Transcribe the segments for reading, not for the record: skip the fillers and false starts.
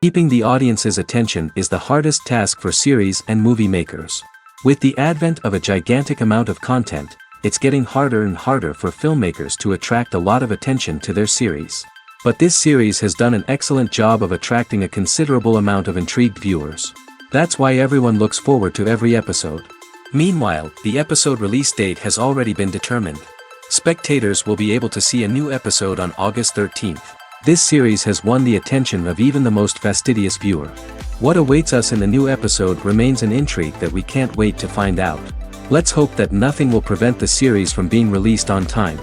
Keeping the audience's attention is the hardest task for series and movie makers. With the advent of a gigantic amount of content, it's getting harder and harder for filmmakers to attract a lot of attention to their series. But this series has done an excellent job of attracting a considerable amount of intrigued viewers. That's why everyone looks forward to every episode. Meanwhile, the episode release date has already been determined. Spectators will be able to see a new episode on August 13th. This series has won the attention of even the most fastidious viewer. What awaits us in the new episode remains an intrigue that we can't wait to find out. Let's hope that nothing will prevent the series from being released on time.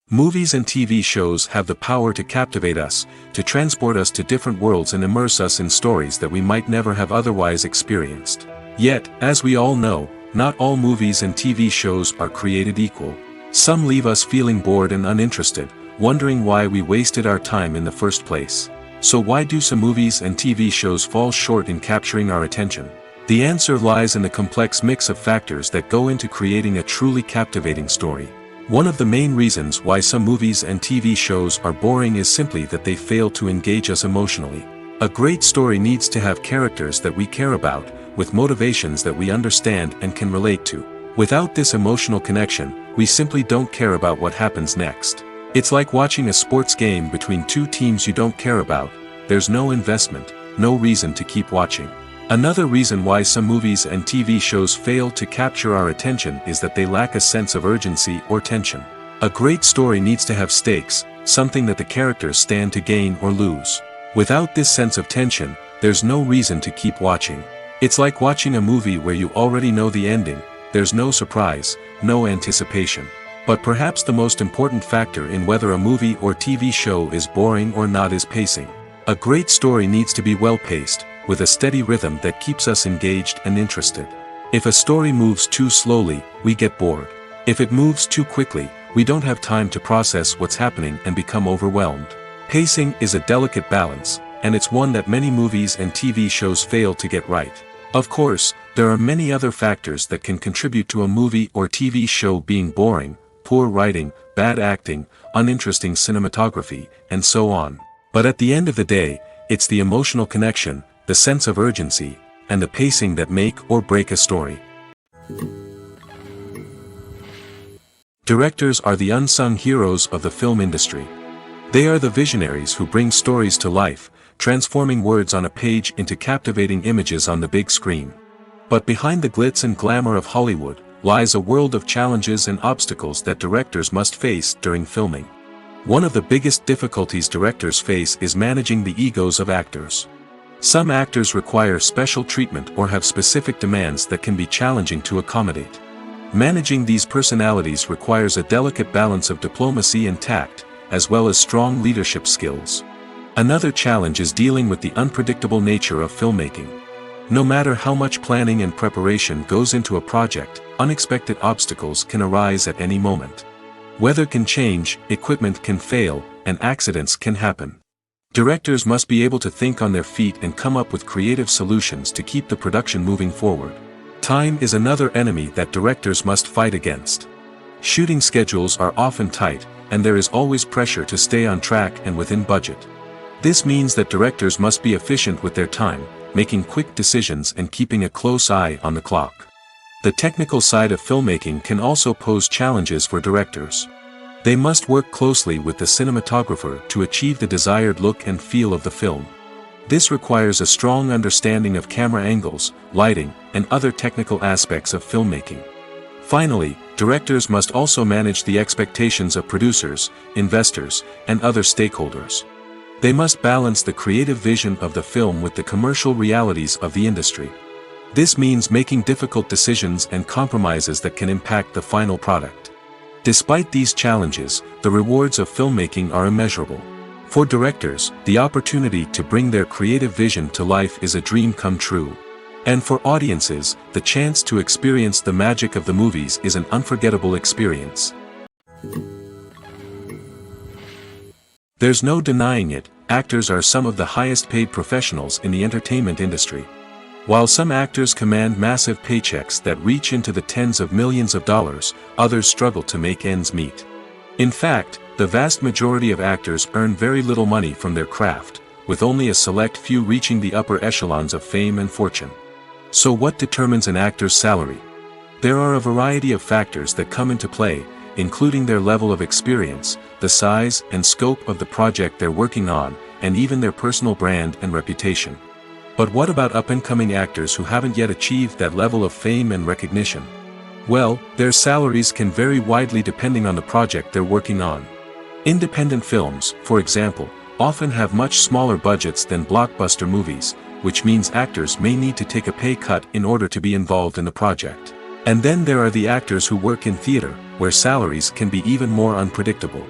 Movies and TV shows have the power to captivate us, to transport us to different worlds and immerse us in stories that we might never have otherwise experienced. Yet, as we all know, not all movies and TV shows are created equal. Some leave us feeling bored and uninterested, wondering why we wasted our time in the first place. So why do some movies and TV shows fall short in capturing our attention? The answer lies in the complex mix of factors that go into creating a truly captivating story. One of the main reasons why some movies and TV shows are boring is simply that they fail to engage us emotionally. A great story needs to have characters that we care about, with motivations that we understand and can relate to. Without this emotional connection, we simply don't care about what happens next. It's like watching a sports game between two teams you don't care about. There's no investment, no reason to keep watching. Another reason why some movies and TV shows fail to capture our attention is that they lack a sense of urgency or tension. A great story needs to have stakes, something that the characters stand to gain or lose. Without this sense of tension, there's no reason to keep watching. It's like watching a movie where you already know the ending. There's no surprise, no anticipation. But perhaps the most important factor in whether a movie or TV show is boring or not is pacing. A great story needs to be well-paced, with a steady rhythm that keeps us engaged and interested. If a story moves too slowly, we get bored. If it moves too quickly, we don't have time to process what's happening and become overwhelmed. Pacing is a delicate balance, and it's one that many movies and TV shows fail to get right. Of course, there are many other factors that can contribute to a movie or TV show being boring: poor writing, bad acting, uninteresting cinematography, and so on. But at the end of the day, it's the emotional connection, the sense of urgency, and the pacing that make or break a story. Directors are the unsung heroes of the film industry. They are the visionaries who bring stories to life, transforming words on a page into captivating images on the big screen. But behind the glitz and glamour of Hollywood lies a world of challenges and obstacles that directors must face during filming. One of the biggest difficulties directors face is managing the egos of actors. Some actors require special treatment or have specific demands that can be challenging to accommodate. Managing these personalities requires a delicate balance of diplomacy and tact, as well as strong leadership skills. Another challenge is dealing with the unpredictable nature of filmmaking. No matter how much planning and preparation goes into a project, unexpected obstacles can arise at any moment. Weather can change, equipment can fail, and accidents can happen. Directors must be able to think on their feet and come up with creative solutions to keep the production moving forward. Time is another enemy that directors must fight against. Shooting schedules are often tight, and there is always pressure to stay on track and within budget. This means that directors must be efficient with their time, making quick decisions and keeping a close eye on the clock. The technical side of filmmaking can also pose challenges for directors. They must work closely with the cinematographer to achieve the desired look and feel of the film. This requires a strong understanding of camera angles, lighting, and other technical aspects of filmmaking. Finally, directors must also manage the expectations of producers, investors, and other stakeholders. They must balance the creative vision of the film with the commercial realities of the industry. This means making difficult decisions and compromises that can impact the final product. Despite these challenges, the rewards of filmmaking are immeasurable. For directors, the opportunity to bring their creative vision to life is a dream come true. And for audiences, the chance to experience the magic of the movies is an unforgettable experience. There's no denying it, actors are some of the highest paid professionals in the entertainment industry. While some actors command massive paychecks that reach into the tens of millions of dollars, others struggle to make ends meet. In fact, The vast majority of actors earn very little money from their craft, with only a select few reaching the upper echelons of fame and fortune. So what determines an actor's salary? There are a variety of factors that come into play, including their level of experience, the size and scope of the project they're working on, and even their personal brand and reputation. But what about up-and-coming actors who haven't yet achieved that level of fame and recognition? Well, their salaries can vary widely depending on the project they're working on. Independent films, for example, often have much smaller budgets than blockbuster movies, which means actors may need to take a pay cut in order to be involved in the project. And then there are the actors who work in theater, where salaries can be even more unpredictable.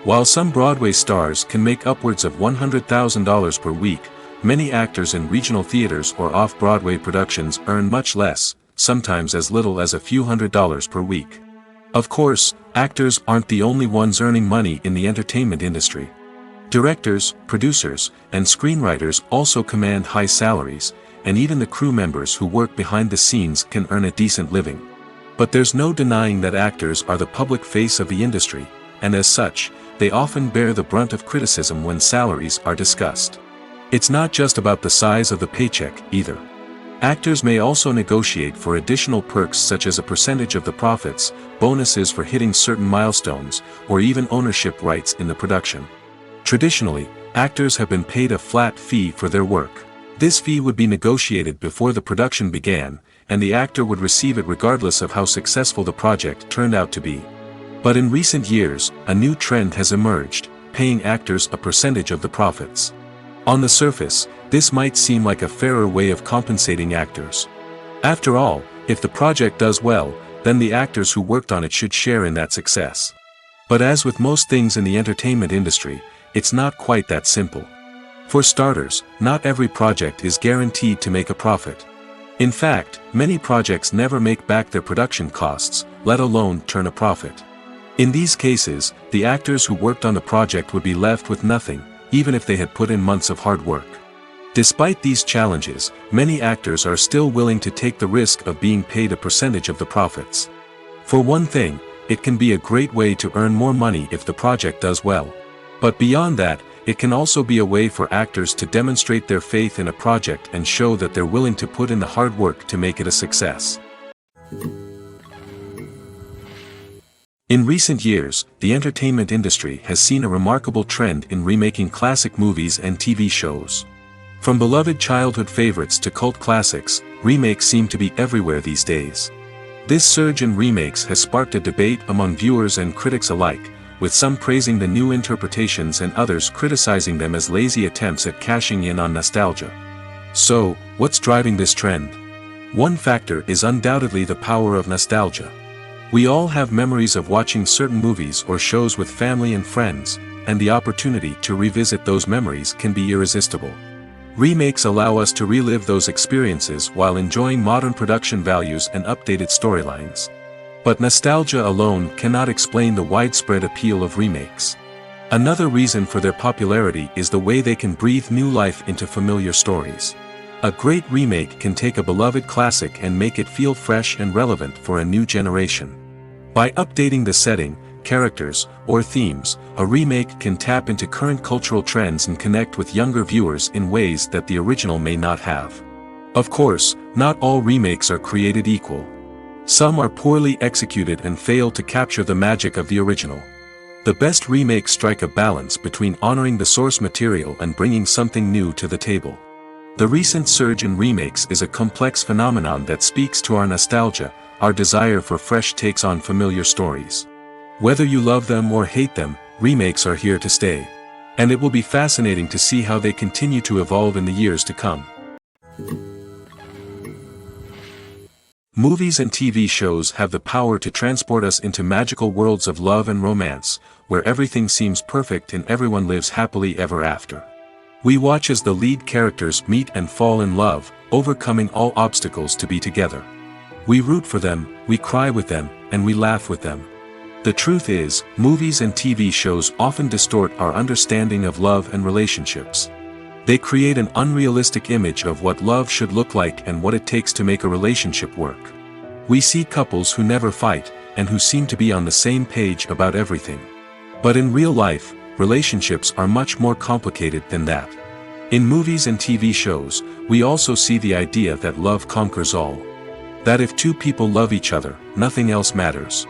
While some Broadway stars can make upwards of $100,000 per week, many actors in regional theaters or off-Broadway productions earn much less, sometimes as little as a few $100s per week. Of course, actors aren't the only ones earning money in the entertainment industry. Directors, producers, and screenwriters also command high salaries, and even the crew members who work behind the scenes can earn a decent living. But there's no denying that actors are the public face of the industry, and as such, they often bear the brunt of criticism when salaries are discussed. It's not just about the size of the paycheck, either. Actors may also negotiate for additional perks such as a percentage of the profits, bonuses for hitting certain milestones, or even ownership rights in the production. Traditionally, actors have been paid a flat fee for their work. This fee would be negotiated before the production began, and the actor would receive it regardless of how successful the project turned out to be. But in recent years, a new trend has emerged, paying actors a percentage of the profits. On the surface, this might seem like a fairer way of compensating actors. After all, if the project does well, then the actors who worked on it should share in that success. But as with most things in the entertainment industry, it's not quite that simple. For starters, not every project is guaranteed to make a profit. In fact, many projects never make back their production costs, let alone turn a profit. In these cases, the actors who worked on the project would be left with nothing, even if they had put in months of hard work. Despite these challenges, many actors are still willing to take the risk of being paid a percentage of the profits. For one thing, it can be a great way to earn more money if the project does well. But beyond that, it can also be a way for actors to demonstrate their faith in a project and show that they're willing to put in the hard work to make it a success. In recent years, the entertainment industry has seen a remarkable trend in remaking classic movies and TV shows. From beloved childhood favorites to cult classics, remakes seem to be everywhere these days. This surge in remakes has sparked a debate among viewers and critics alike, with some praising the new interpretations and others criticizing them as lazy attempts at cashing in on nostalgia. So, what's driving this trend? One factor is undoubtedly the power of nostalgia. We all have memories of watching certain movies or shows with family and friends, and the opportunity to revisit those memories can be irresistible. Remakes allow us to relive those experiences while enjoying modern production values and updated storylines. But nostalgia alone cannot explain the widespread appeal of remakes. Another reason for their popularity is the way they can breathe new life into familiar stories. A great remake can take a beloved classic and make it feel fresh and relevant for a new generation. By updating the setting, characters, or themes, a remake can tap into current cultural trends and connect with younger viewers in ways that the original may not have. Of course, not all remakes are created equal. Some are poorly executed and fail to capture the magic of the original. The best remakes strike a balance between honoring the source material and bringing something new to the table. The recent surge in remakes is a complex phenomenon that speaks to our nostalgia, our desire for fresh takes on familiar stories. Whether you love them or hate them, remakes are here to stay. And it will be fascinating to see how they continue to evolve in the years to come. Movies and TV shows have the power to transport us into magical worlds of love and romance, where everything seems perfect and everyone lives happily ever after. We watch as the lead characters meet and fall in love, overcoming all obstacles to be together. We root for them, we cry with them, and we laugh with them. The truth is, movies and TV shows often distort our understanding of love and relationships. They create an unrealistic image of what love should look like and what it takes to make a relationship work. We see couples who never fight, and who seem to be on the same page about everything. But in real life, relationships are much more complicated than that. In movies and TV shows, we also see the idea that love conquers all. That if two people love each other, nothing else matters.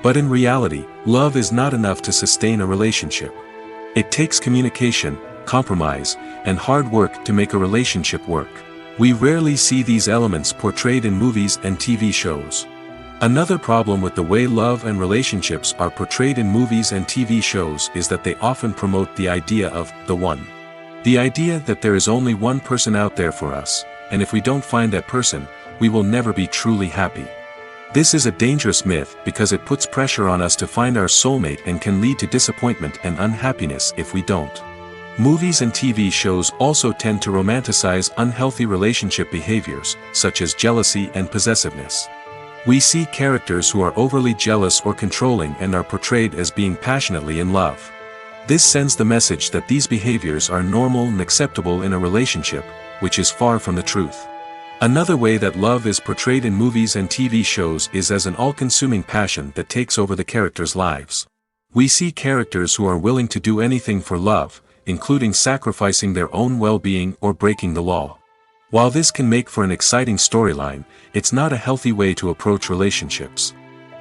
But in reality, love is not enough to sustain a relationship. It takes communication, compromise, and hard work to make a relationship work. We rarely see these elements portrayed in movies and TV shows. Another problem with the way love and relationships are portrayed in movies and TV shows is that they often promote the idea of the one. The idea that there is only one person out there for us, and if we don't find that person, we will never be truly happy. This is a dangerous myth because it puts pressure on us to find our soulmate and can lead to disappointment and unhappiness if we don't. Movies and TV shows also tend to romanticize unhealthy relationship behaviors, such as jealousy and possessiveness. We see characters who are overly jealous or controlling and are portrayed as being passionately in love. This sends the message that these behaviors are normal and acceptable in a relationship, which is far from the truth. Another way that love is portrayed in movies and TV shows is as an all-consuming passion that takes over the characters' lives. We see characters who are willing to do anything for love, including sacrificing their own well-being or breaking the law. While this can make for an exciting storyline, it's not a healthy way to approach relationships.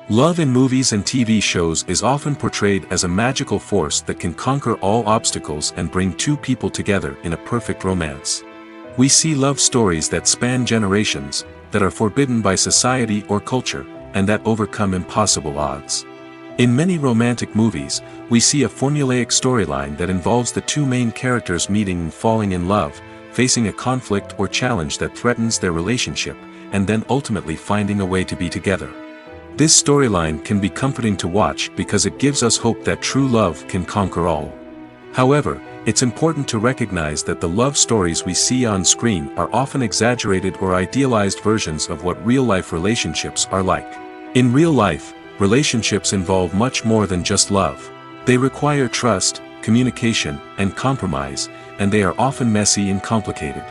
Love in movies and TV shows is often portrayed as a magical force that can conquer all obstacles and bring two people together in a perfect romance. We see love stories that span generations, that are forbidden by society or culture, and that overcome impossible odds. In many romantic movies, we see a formulaic storyline that involves the two main characters meeting and falling in love, facing a conflict or challenge that threatens their relationship, and then ultimately finding a way to be together. This storyline can be comforting to watch because it gives us hope that true love can conquer all. However, it's important to recognize that the love stories we see on screen are often exaggerated or idealized versions of what real-life relationships are like. In real life, relationships involve much more than just love. They require trust, communication, and compromise, and they are often messy and complicated.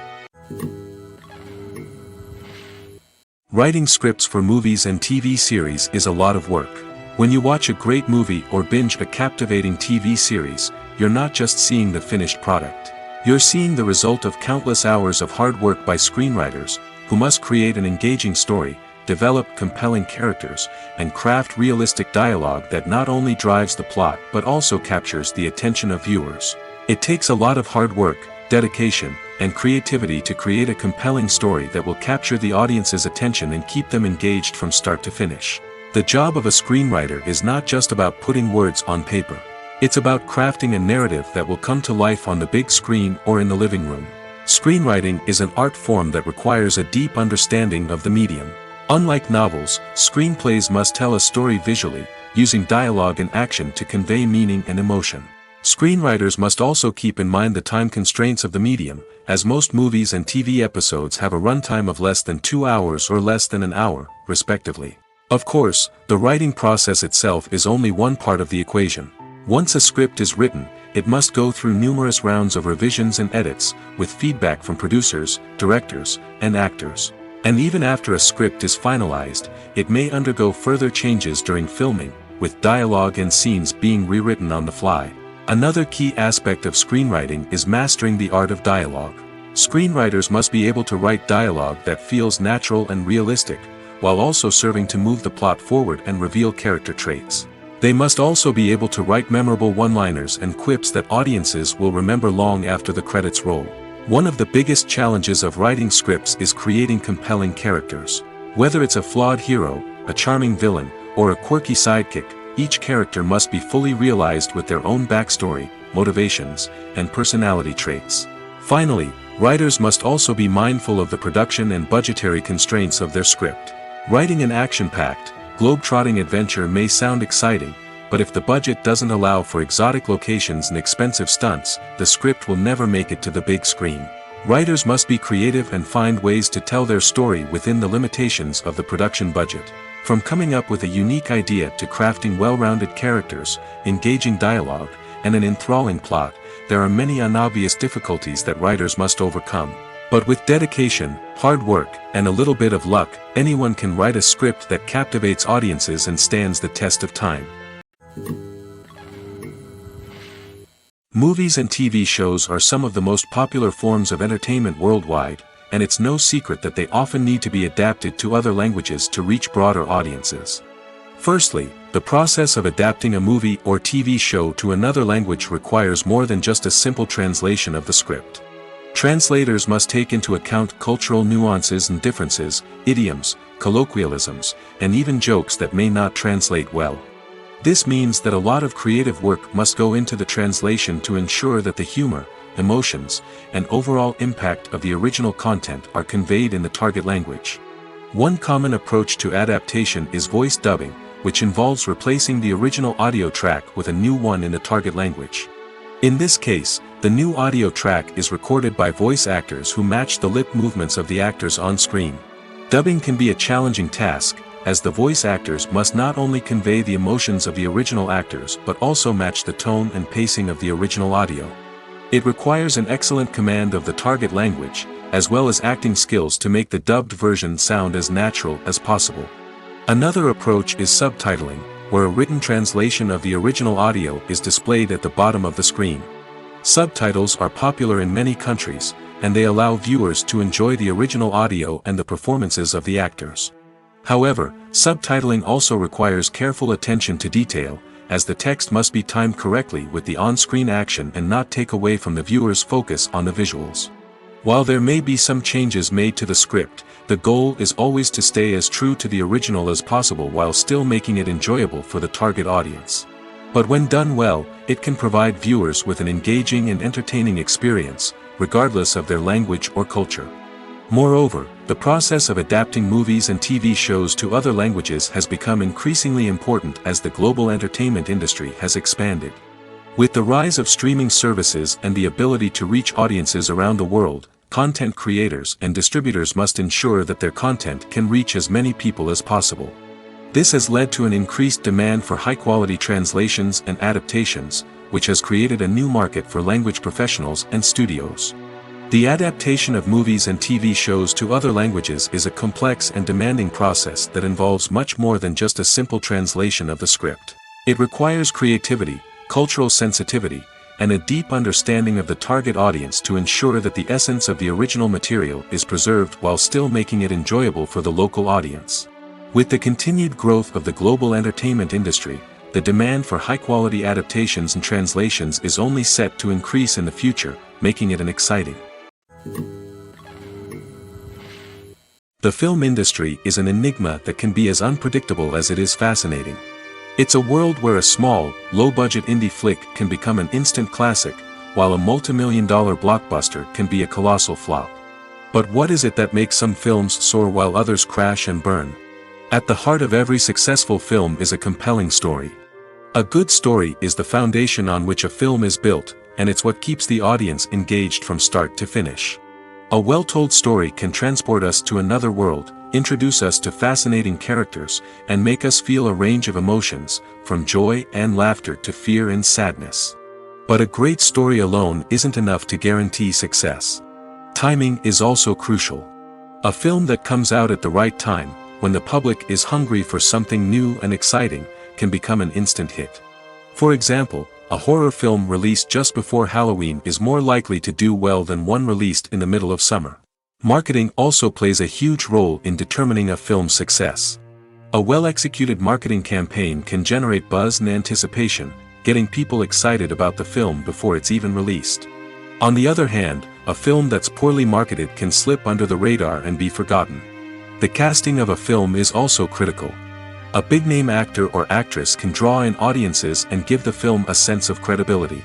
Writing scripts for movies and TV series is a lot of work. When you watch a great movie or binge a captivating TV series, you're not just seeing the finished product. You're seeing the result of countless hours of hard work by screenwriters, who must create an engaging story, develop compelling characters, and craft realistic dialogue that not only drives the plot but also captures the attention of viewers. It takes a lot of hard work, dedication, and creativity to create a compelling story that will capture the audience's attention and keep them engaged from start to finish. The job of a screenwriter is not just about putting words on paper. It's about crafting a narrative that will come to life on the big screen or in the living room. Screenwriting is an art form that requires a deep understanding of the medium. Unlike novels, screenplays must tell a story visually, using dialogue and action to convey meaning and emotion. Screenwriters must also keep in mind the time constraints of the medium, as most movies and TV episodes have a runtime of less than 2 hours or less than an hour, respectively. Of course, the writing process itself is only one part of the equation. Once a script is written, it must go through numerous rounds of revisions and edits, with feedback from producers, directors, and actors. And even after a script is finalized, it may undergo further changes during filming, with dialogue and scenes being rewritten on the fly. Another key aspect of screenwriting is mastering the art of dialogue. Screenwriters must be able to write dialogue that feels natural and realistic, while also serving to move the plot forward and reveal character traits. They must also be able to write memorable one-liners and quips that audiences will remember long after the credits roll. One of the biggest challenges of writing scripts is creating compelling characters. Whether it's a flawed hero, a charming villain, or a quirky sidekick, each character must be fully realized with their own backstory, motivations, and personality traits. Finally, writers must also be mindful of the production and budgetary constraints of their script. Writing an action-packed, globe-trotting adventure may sound exciting, but if the budget doesn't allow for exotic locations and expensive stunts, the script will never make it to the big screen. Writers must be creative and find ways to tell their story within the limitations of the production budget. From coming up with a unique idea to crafting well-rounded characters, engaging dialogue, and an enthralling plot, there are many unobvious difficulties that writers must overcome. But with dedication, hard work, and a little bit of luck, anyone can write a script that captivates audiences and stands the test of time. Movies and TV shows are some of the most popular forms of entertainment worldwide, and it's no secret that they often need to be adapted to other languages to reach broader audiences. Firstly, the process of adapting a movie or TV show to another language requires more than just a simple translation of the script. Translators must take into account cultural nuances and differences, idioms, colloquialisms, and even jokes that may not translate well. This means that a lot of creative work must go into the translation to ensure that the humor, emotions, and overall impact of the original content are conveyed in the target language. One common approach to adaptation is voice dubbing, which involves replacing the original audio track with a new one in the target language. In this case, the new audio track is recorded by voice actors who match the lip movements of the actors on screen. Dubbing can be a challenging task, as the voice actors must not only convey the emotions of the original actors but also match the tone and pacing of the original audio. It requires an excellent command of the target language, as well as acting skills to make the dubbed version sound as natural as possible. Another approach is subtitling, where a written translation of the original audio is displayed at the bottom of the screen. Subtitles are popular in many countries, and they allow viewers to enjoy the original audio and the performances of the actors. However, subtitling also requires careful attention to detail, as the text must be timed correctly with the on-screen action and not take away from the viewer's focus on the visuals. While there may be some changes made to the script, the goal is always to stay as true to the original as possible while still making it enjoyable for the target audience. But when done well, it can provide viewers with an engaging and entertaining experience, regardless of their language or culture. Moreover, the process of adapting movies and TV shows to other languages has become increasingly important as the global entertainment industry has expanded. With the rise of streaming services and the ability to reach audiences around the world, content creators and distributors must ensure that their content can reach as many people as possible. This has led to an increased demand for high-quality translations and adaptations, which has created a new market for language professionals and studios. The adaptation of movies and TV shows to other languages is a complex and demanding process that involves much more than just a simple translation of the script. It requires creativity, cultural sensitivity, and a deep understanding of the target audience to ensure that the essence of the original material is preserved while still making it enjoyable for the local audience. With the continued growth of the global entertainment industry, the demand for high-quality adaptations and translations is only set to increase in the future, making it an exciting. The film industry is an enigma that can be as unpredictable as it is fascinating. It's a world where a small, low-budget indie flick can become an instant classic, while a multi-million-dollar blockbuster can be a colossal flop. But what is it that makes some films soar while others crash and burn? At the heart of every successful film is a compelling story. A good story is the foundation on which a film is built, and it's what keeps the audience engaged from start to finish. A well-told story can transport us to another world, introduce us to fascinating characters, and make us feel a range of emotions, from joy and laughter to fear and sadness. But a great story alone isn't enough to guarantee success. Timing is also crucial. A film that comes out at the right time, when the public is hungry for something new and exciting, can become an instant hit. For example, a horror film released just before Halloween is more likely to do well than one released in the middle of summer. Marketing also plays a huge role in determining a film's success. A well-executed marketing campaign can generate buzz and anticipation, getting people excited about the film before it's even released. On the other hand, a film that's poorly marketed can slip under the radar and be forgotten. The casting of a film is also critical. A big-name actor or actress can draw in audiences and give the film a sense of credibility.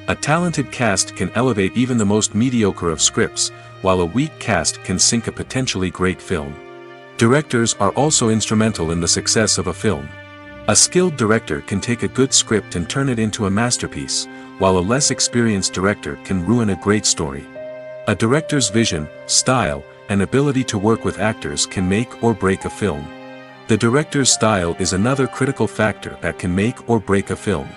A talented cast can elevate even the most mediocre of scripts, while a weak cast can sink a potentially great film. Directors are also instrumental in the success of a film. A skilled director can take a good script and turn it into a masterpiece, while a less experienced director can ruin a great story. A director's vision, style, and ability to work with actors can make or break a film. The director's style is another critical factor that can make or break a film.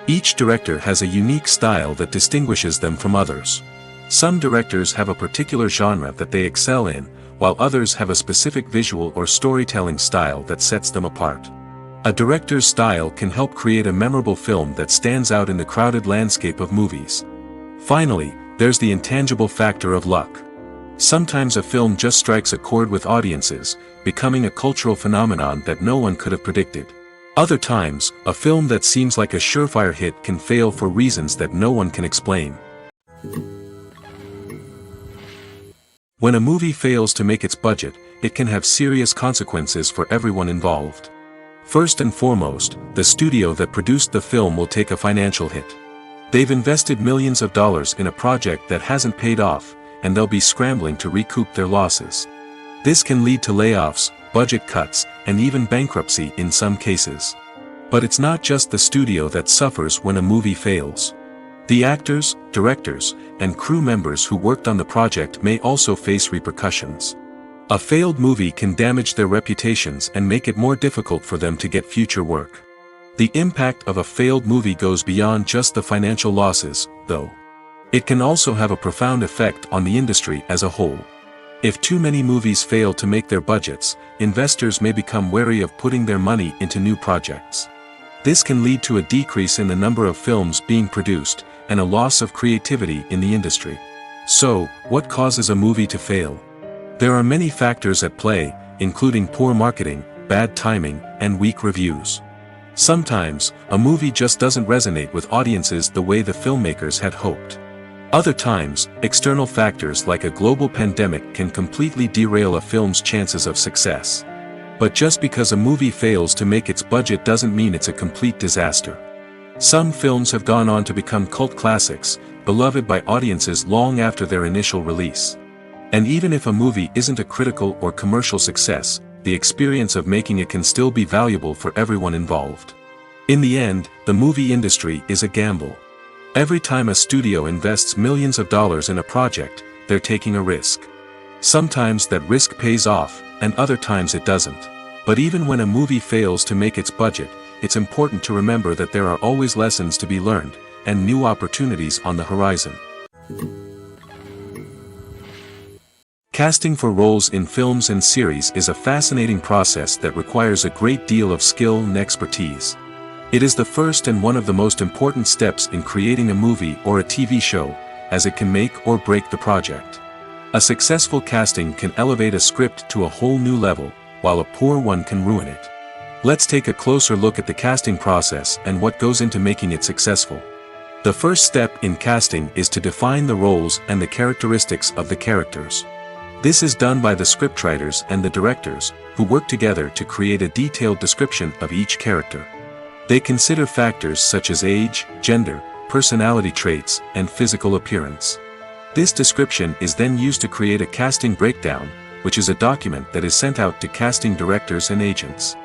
Each director has a unique style that distinguishes them from others. Some directors have a particular genre that they excel in, while others have a specific visual or storytelling style that sets them apart. A director's style can help create a memorable film that stands out in the crowded landscape of movies. Finally, there's the intangible factor of luck. Sometimes a film just strikes a chord with audiences, becoming a cultural phenomenon that no one could have predicted. Other times, a film that seems like a surefire hit can fail for reasons that no one can explain. When a movie fails to make its budget, it can have serious consequences for everyone involved. First and foremost, the studio that produced the film will take a financial hit. They've invested millions of dollars in a project that hasn't paid off, and they'll be scrambling to recoup their losses. This can lead to layoffs, budget cuts, and even bankruptcy in some cases. But it's not just the studio that suffers when a movie fails. The actors, directors, and crew members who worked on the project may also face repercussions. A failed movie can damage their reputations and make it more difficult for them to get future work. The impact of a failed movie goes beyond just the financial losses, though. It can also have a profound effect on the industry as a whole. If too many movies fail to make their budgets, investors may become wary of putting their money into new projects. This can lead to a decrease in the number of films being produced, and a loss of creativity in the industry. So, what causes a movie to fail? There are many factors at play, including poor marketing, bad timing, and weak reviews. Sometimes, a movie just doesn't resonate with audiences the way the filmmakers had hoped. Other times, external factors like a global pandemic can completely derail a film's chances of success. But just because a movie fails to make its budget doesn't mean it's a complete disaster. Some films have gone on to become cult classics, beloved by audiences long after their initial release. And even if a movie isn't a critical or commercial success, the experience of making it can still be valuable for everyone involved. In the end, the movie industry is a gamble. Every time a studio invests millions of dollars in a project, they're taking a risk. Sometimes that risk pays off, and other times it doesn't. But even when a movie fails to make its budget, it's important to remember that there are always lessons to be learned, and new opportunities on the horizon. Casting for roles in films and series is a fascinating process that requires a great deal of skill and expertise. It is the first and one of the most important steps in creating a movie or a TV show, as it can make or break the project. A successful casting can elevate a script to a whole new level, while a poor one can ruin it. Let's take a closer look at the casting process and what goes into making it successful. The first step in casting is to define the roles and the characteristics of the characters. This is done by the scriptwriters and the directors, who work together to create a detailed description of each character. They consider factors such as age, gender, personality traits, and physical appearance. This description is then used to create a casting breakdown, which is a document that is sent out to casting directors and agents.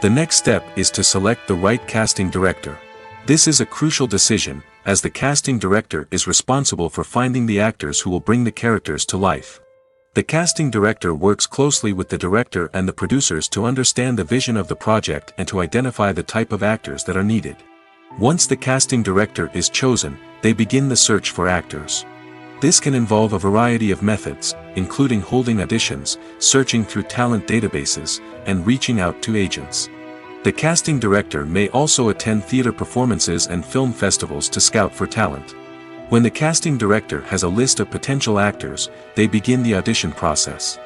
The next step is to select the right casting director. This is a crucial decision, as the casting director is responsible for finding the actors who will bring the characters to life. The casting director works closely with the director and the producers to understand the vision of the project and to identify the type of actors that are needed. Once the casting director is chosen, they begin the search for actors. This can involve a variety of methods, including holding auditions, searching through talent databases, and reaching out to agents. The casting director may also attend theater performances and film festivals to scout for talent. When the casting director has a list of potential actors, they begin the audition process.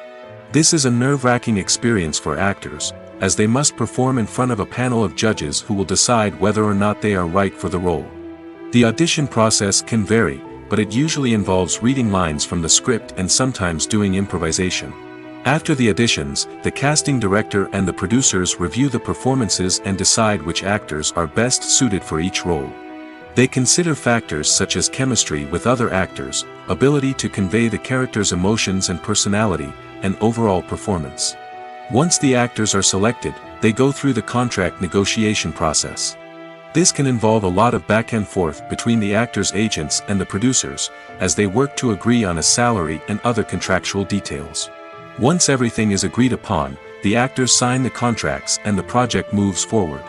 This is a nerve-wracking experience for actors, as they must perform in front of a panel of judges who will decide whether or not they are right for the role. The audition process can vary, but it usually involves reading lines from the script and sometimes doing improvisation. After the auditions, the casting director and the producers review the performances and decide which actors are best suited for each role. They consider factors such as chemistry with other actors, ability to convey the character's emotions and personality, and overall performance. Once the actors are selected, they go through the contract negotiation process. This can involve a lot of back and forth between the actors' agents and the producers, as they work to agree on a salary and other contractual details. Once everything is agreed upon, the actors sign the contracts and the project moves forward.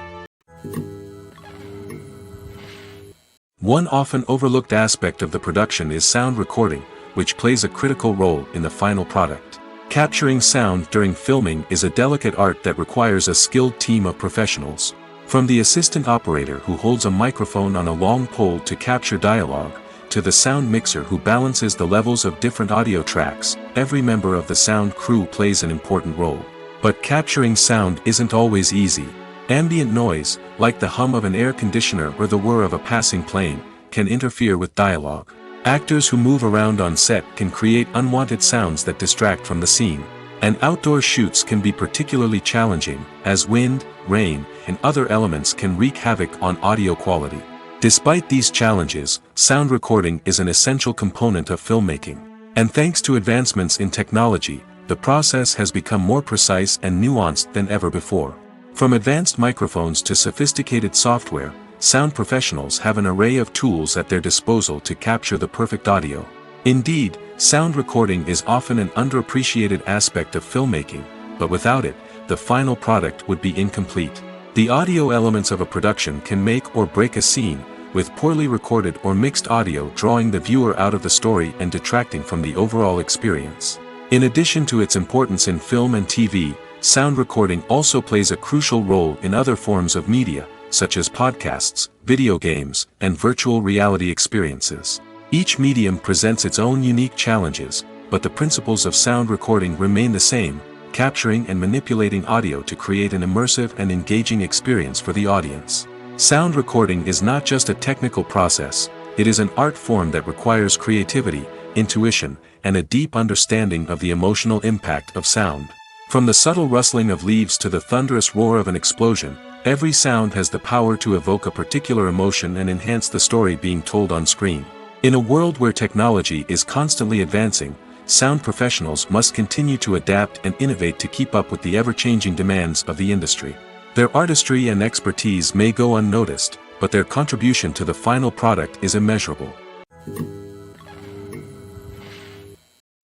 One often overlooked aspect of the production is sound recording, which plays a critical role in the final product. Capturing sound during filming is a delicate art that requires a skilled team of professionals. From the assistant operator who holds a microphone on a long pole to capture dialogue, to the sound mixer who balances the levels of different audio tracks, every member of the sound crew plays an important role. But capturing sound isn't always easy. Ambient noise, like the hum of an air conditioner or the whir of a passing plane, can interfere with dialogue. Actors who move around on set can create unwanted sounds that distract from the scene. And outdoor shoots can be particularly challenging, as wind, rain, and other elements can wreak havoc on audio quality. Despite these challenges, sound recording is an essential component of filmmaking. And thanks to advancements in technology, the process has become more precise and nuanced than ever before. From advanced microphones to sophisticated software, sound professionals have an array of tools at their disposal to capture the perfect audio. Indeed, sound recording is often an underappreciated aspect of filmmaking, but without it, the final product would be incomplete. The audio elements of a production can make or break a scene, with poorly recorded or mixed audio drawing the viewer out of the story and detracting from the overall experience. In addition to its importance in film and TV, sound recording also plays a crucial role in other forms of media, such as podcasts, video games, and virtual reality experiences. Each medium presents its own unique challenges, but the principles of sound recording remain the same, capturing and manipulating audio to create an immersive and engaging experience for the audience. Sound recording is not just a technical process, it is an art form that requires creativity, intuition, and a deep understanding of the emotional impact of sound. From the subtle rustling of leaves to the thunderous roar of an explosion, every sound has the power to evoke a particular emotion and enhance the story being told on screen. In a world where technology is constantly advancing, sound professionals must continue to adapt and innovate to keep up with the ever-changing demands of the industry. Their artistry and expertise may go unnoticed, but their contribution to the final product is immeasurable.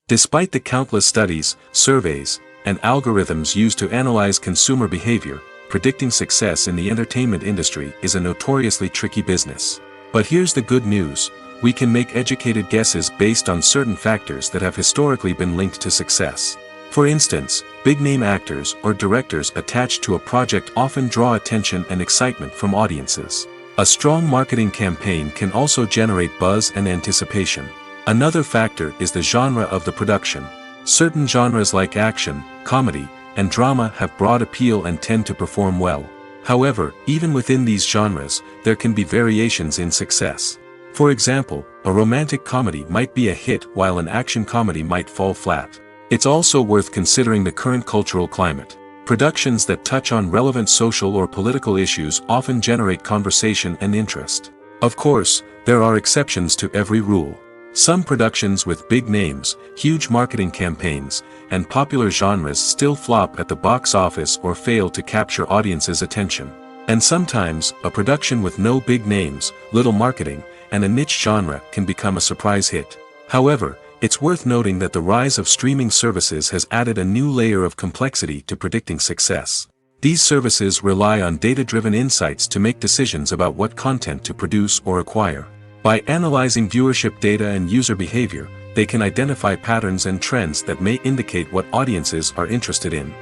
Despite the countless studies, surveys, and algorithms used to analyze consumer behavior, predicting success in the entertainment industry is a notoriously tricky business. But here's the good news: we can make educated guesses based on certain factors that have historically been linked to success. For instance, big-name actors or directors attached to a project often draw attention and excitement from audiences. A strong marketing campaign can also generate buzz and anticipation. Another factor is the genre of the production. Certain genres like action, comedy, and drama have broad appeal and tend to perform well. However, even within these genres, there can be variations in success. For example, a romantic comedy might be a hit while an action comedy might fall flat. It's also worth considering the current cultural climate. Productions that touch on relevant social or political issues often generate conversation and interest. Of course, there are exceptions to every rule. Some productions with big names, huge marketing campaigns, and popular genres still flop at the box office or fail to capture audiences' attention. And sometimes, a production with no big names, little marketing, and a niche genre can become a surprise hit. However, it's worth noting that the rise of streaming services has added a new layer of complexity to predicting success. These services rely on data-driven insights to make decisions about what content to produce or acquire. By analyzing viewership data and user behavior, they can identify patterns and trends that may indicate what audiences are interested in.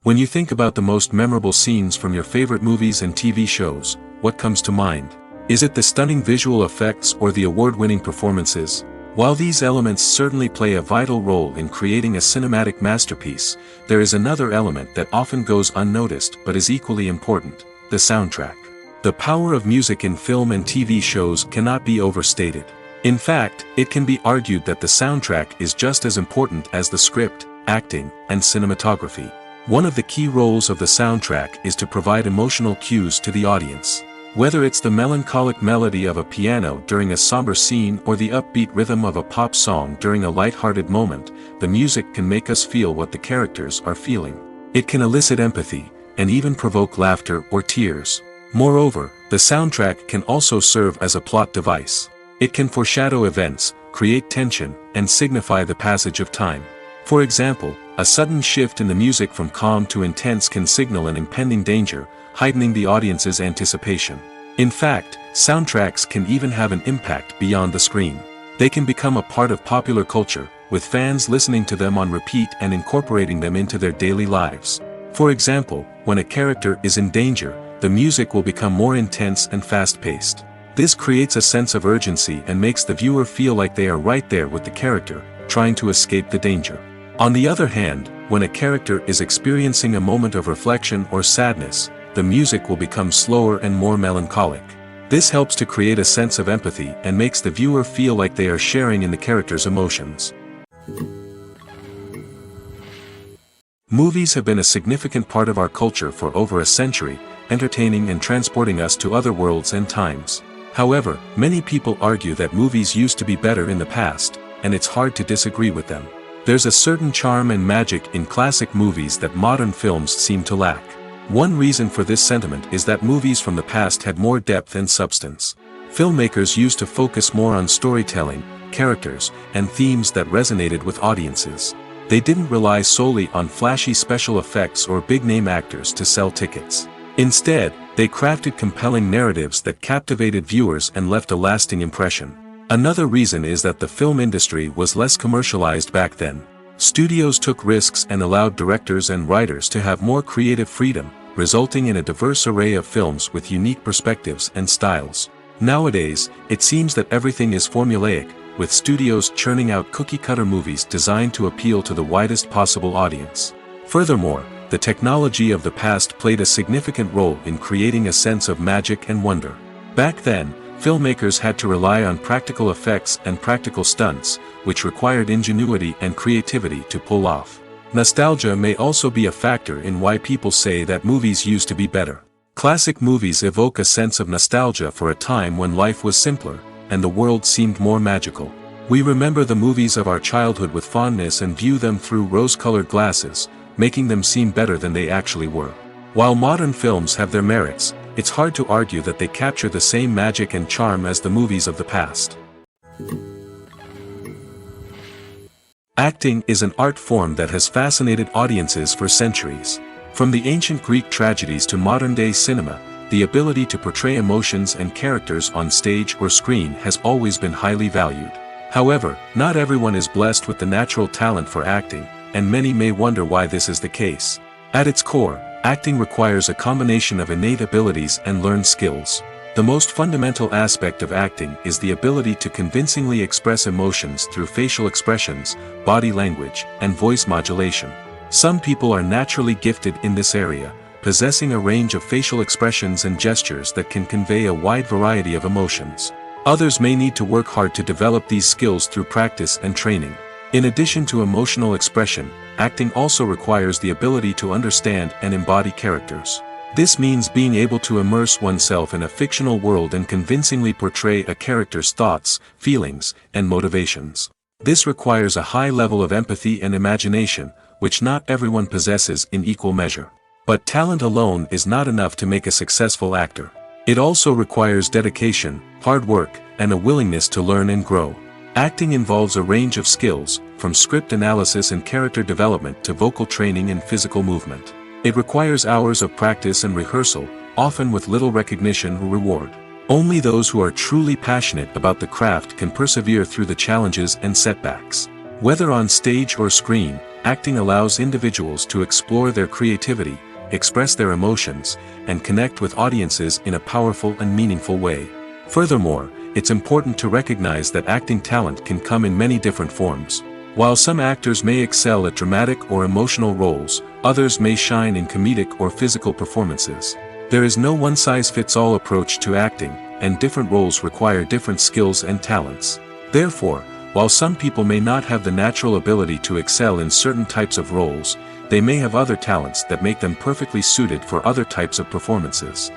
When you think about the most memorable scenes from your favorite movies and TV shows, what comes to mind? Is it the stunning visual effects or the award-winning performances? While these elements certainly play a vital role in creating a cinematic masterpiece, there is another element that often goes unnoticed but is equally important: the soundtrack. The power of music in film and TV shows cannot be overstated. In fact, it can be argued that the soundtrack is just as important as the script, acting, and cinematography. One of the key roles of the soundtrack is to provide emotional cues to the audience. Whether it's the melancholic melody of a piano during a somber scene or the upbeat rhythm of a pop song during a light-hearted moment, the music can make us feel what the characters are feeling. It can elicit empathy, and even provoke laughter or tears. Moreover, the soundtrack can also serve as a plot device. It can foreshadow events, create tension, and signify the passage of time. For example, a sudden shift in the music from calm to intense can signal an impending danger, heightening the audience's anticipation. In fact, soundtracks can even have an impact beyond the screen. They can become a part of popular culture, with fans listening to them on repeat and incorporating them into their daily lives. For example, when a character is in danger, the music will become more intense and fast-paced. This creates a sense of urgency and makes the viewer feel like they are right there with the character, trying to escape the danger. On the other hand, when a character is experiencing a moment of reflection or sadness, the music will become slower and more melancholic. This helps to create a sense of empathy and makes the viewer feel like they are sharing in the character's emotions. Movies have been a significant part of our culture for over a century, entertaining and transporting us to other worlds and times. However, many people argue that movies used to be better in the past, and it's hard to disagree with them. There's a certain charm and magic in classic movies that modern films seem to lack. One reason for this sentiment is that movies from the past had more depth and substance. Filmmakers used to focus more on storytelling, characters, and themes that resonated with audiences. They didn't rely solely on flashy special effects or big-name actors to sell tickets. Instead, they crafted compelling narratives that captivated viewers and left a lasting impression. Another reason is that the film industry was less commercialized back then. Studios took risks and allowed directors and writers to have more creative freedom, resulting in a diverse array of films with unique perspectives and styles. Nowadays, it seems that everything is formulaic, with studios churning out cookie-cutter movies designed to appeal to the widest possible audience. Furthermore, the technology of the past played a significant role in creating a sense of magic and wonder. Back then, filmmakers had to rely on practical effects and practical stunts, which required ingenuity and creativity to pull off. Nostalgia may also be a factor in why people say that movies used to be better. Classic movies evoke a sense of nostalgia for a time when life was simpler, and the world seemed more magical. We remember the movies of our childhood with fondness and view them through rose-colored glasses, making them seem better than they actually were. While modern films have their merits, it's hard to argue that they capture the same magic and charm as the movies of the past. Acting is an art form that has fascinated audiences for centuries. From the ancient Greek tragedies to modern-day cinema, the ability to portray emotions and characters on stage or screen has always been highly valued. However, not everyone is blessed with the natural talent for acting, and many may wonder why this is the case. At its core, acting requires a combination of innate abilities and learned skills. The most fundamental aspect of acting is the ability to convincingly express emotions through facial expressions, body language, and voice modulation. Some people are naturally gifted in this area, possessing a range of facial expressions and gestures that can convey a wide variety of emotions. Others may need to work hard to develop these skills through practice and training. In addition to emotional expression, acting also requires the ability to understand and embody characters. This means being able to immerse oneself in a fictional world and convincingly portray a character's thoughts, feelings, and motivations. This requires a high level of empathy and imagination, which not everyone possesses in equal measure. But talent alone is not enough to make a successful actor. It also requires dedication, hard work, and a willingness to learn and grow. Acting involves a range of skills, from script analysis and character development to vocal training and physical movement. It requires hours of practice and rehearsal, often with little recognition or reward. Only those who are truly passionate about the craft can persevere through the challenges and setbacks. Whether on stage or screen, acting allows individuals to explore their creativity, express their emotions, and connect with audiences in a powerful and meaningful way. Furthermore, it's important to recognize that acting talent can come in many different forms. While some actors may excel at dramatic or emotional roles, others may shine in comedic or physical performances. There is no one-size-fits-all approach to acting, and different roles require different skills and talents. Therefore, while some people may not have the natural ability to excel in certain types of roles, they may have other talents that make them perfectly suited for other types of performances.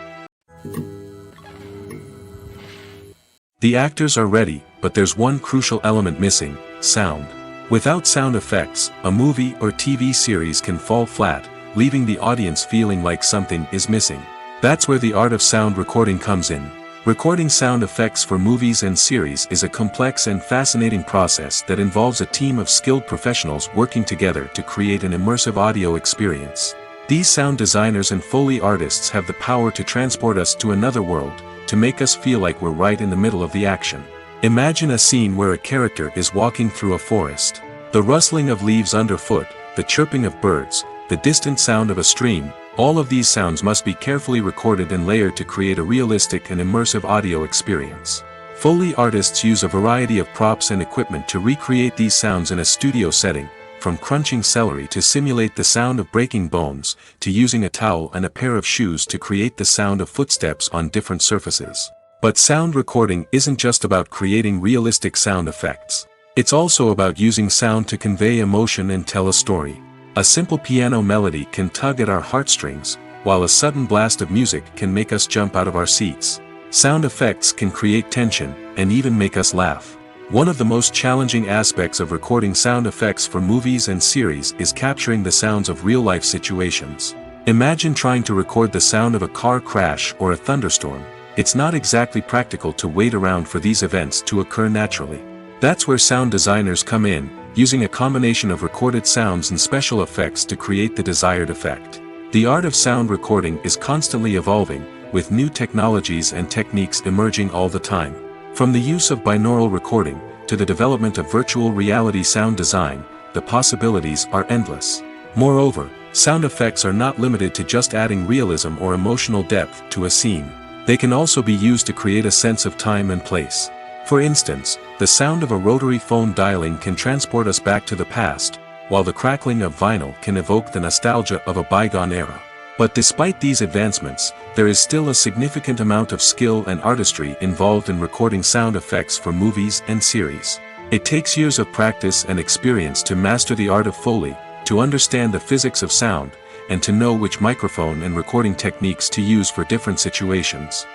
The actors are ready, but there's one crucial element missing: sound. Without sound effects, a movie or TV series can fall flat, leaving the audience feeling like something is missing. That's where the art of sound recording comes in. Recording sound effects for movies and series is a complex and fascinating process that involves a team of skilled professionals working together to create an immersive audio experience. These sound designers and Foley artists have the power to transport us to another world, to make us feel like we're right in the middle of the action. Imagine a scene where a character is walking through a forest. The rustling of leaves underfoot, the chirping of birds, the distant sound of a stream, all of these sounds must be carefully recorded and layered to create a realistic and immersive audio experience. Foley artists use a variety of props and equipment to recreate these sounds in a studio setting, from crunching celery to simulate the sound of breaking bones, to using a towel and a pair of shoes to create the sound of footsteps on different surfaces. But sound recording isn't just about creating realistic sound effects. It's also about using sound to convey emotion and tell a story. A simple piano melody can tug at our heartstrings, while a sudden blast of music can make us jump out of our seats. Sound effects can create tension, and even make us laugh. One of the most challenging aspects of recording sound effects for movies and series is capturing the sounds of real-life situations. Imagine trying to record the sound of a car crash or a thunderstorm. It's not exactly practical to wait around for these events to occur naturally. That's where sound designers come in, using a combination of recorded sounds and special effects to create the desired effect. The art of sound recording is constantly evolving, with new technologies and techniques emerging all the time. From the use of binaural recording, to the development of virtual reality sound design, the possibilities are endless. Moreover, sound effects are not limited to just adding realism or emotional depth to a scene. They can also be used to create a sense of time and place. For instance, the sound of a rotary phone dialing can transport us back to the past, while the crackling of vinyl can evoke the nostalgia of a bygone era. But despite these advancements, there is still a significant amount of skill and artistry involved in recording sound effects for movies and series. It takes years of practice and experience to master the art of Foley, to understand the physics of sound, and to know which microphone and recording techniques to use for different situations.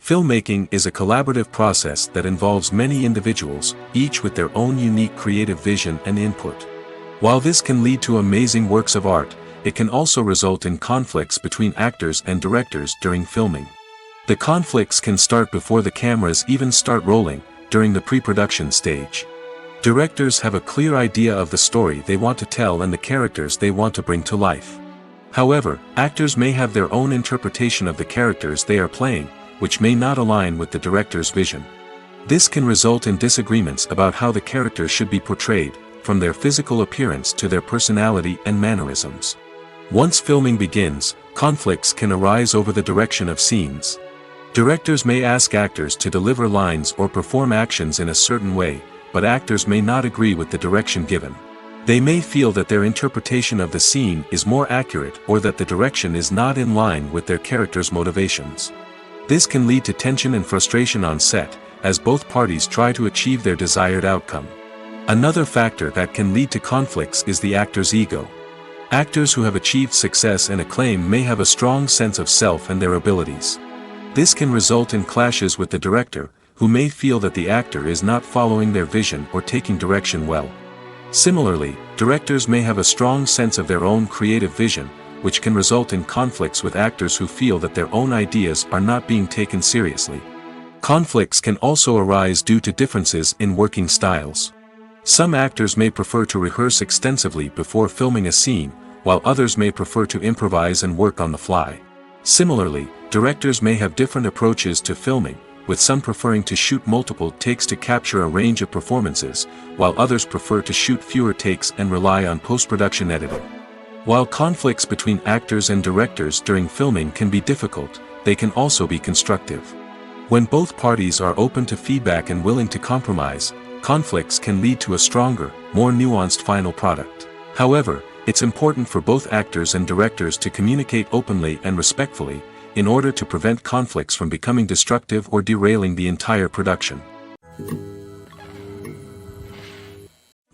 Filmmaking is a collaborative process that involves many individuals, each with their own unique creative vision and input. While this can lead to amazing works of art, it can also result in conflicts between actors and directors during filming. The conflicts can start before the cameras even start rolling, during the pre-production stage. Directors have a clear idea of the story they want to tell and the characters they want to bring to life. However, actors may have their own interpretation of the characters they are playing, which may not align with the director's vision. This can result in disagreements about how the characters should be portrayed, from their physical appearance to their personality and mannerisms. Once filming begins, conflicts can arise over the direction of scenes. Directors may ask actors to deliver lines or perform actions in a certain way, but actors may not agree with the direction given. They may feel that their interpretation of the scene is more accurate or that the direction is not in line with their character's motivations. This can lead to tension and frustration on set, as both parties try to achieve their desired outcome. Another factor that can lead to conflicts is the actor's ego. Actors who have achieved success and acclaim may have a strong sense of self and their abilities. This can result in clashes with the director, who may feel that the actor is not following their vision or taking direction well. Similarly, directors may have a strong sense of their own creative vision, which can result in conflicts with actors who feel that their own ideas are not being taken seriously. Conflicts can also arise due to differences in working styles. Some actors may prefer to rehearse extensively before filming a scene, while others may prefer to improvise and work on the fly. Similarly, directors may have different approaches to filming, with some preferring to shoot multiple takes to capture a range of performances, while others prefer to shoot fewer takes and rely on post-production editing. While conflicts between actors and directors during filming can be difficult, they can also be constructive. When both parties are open to feedback and willing to compromise, conflicts can lead to a stronger, more nuanced final product. However, it's important for both actors and directors to communicate openly and respectfully, in order to prevent conflicts from becoming destructive or derailing the entire production.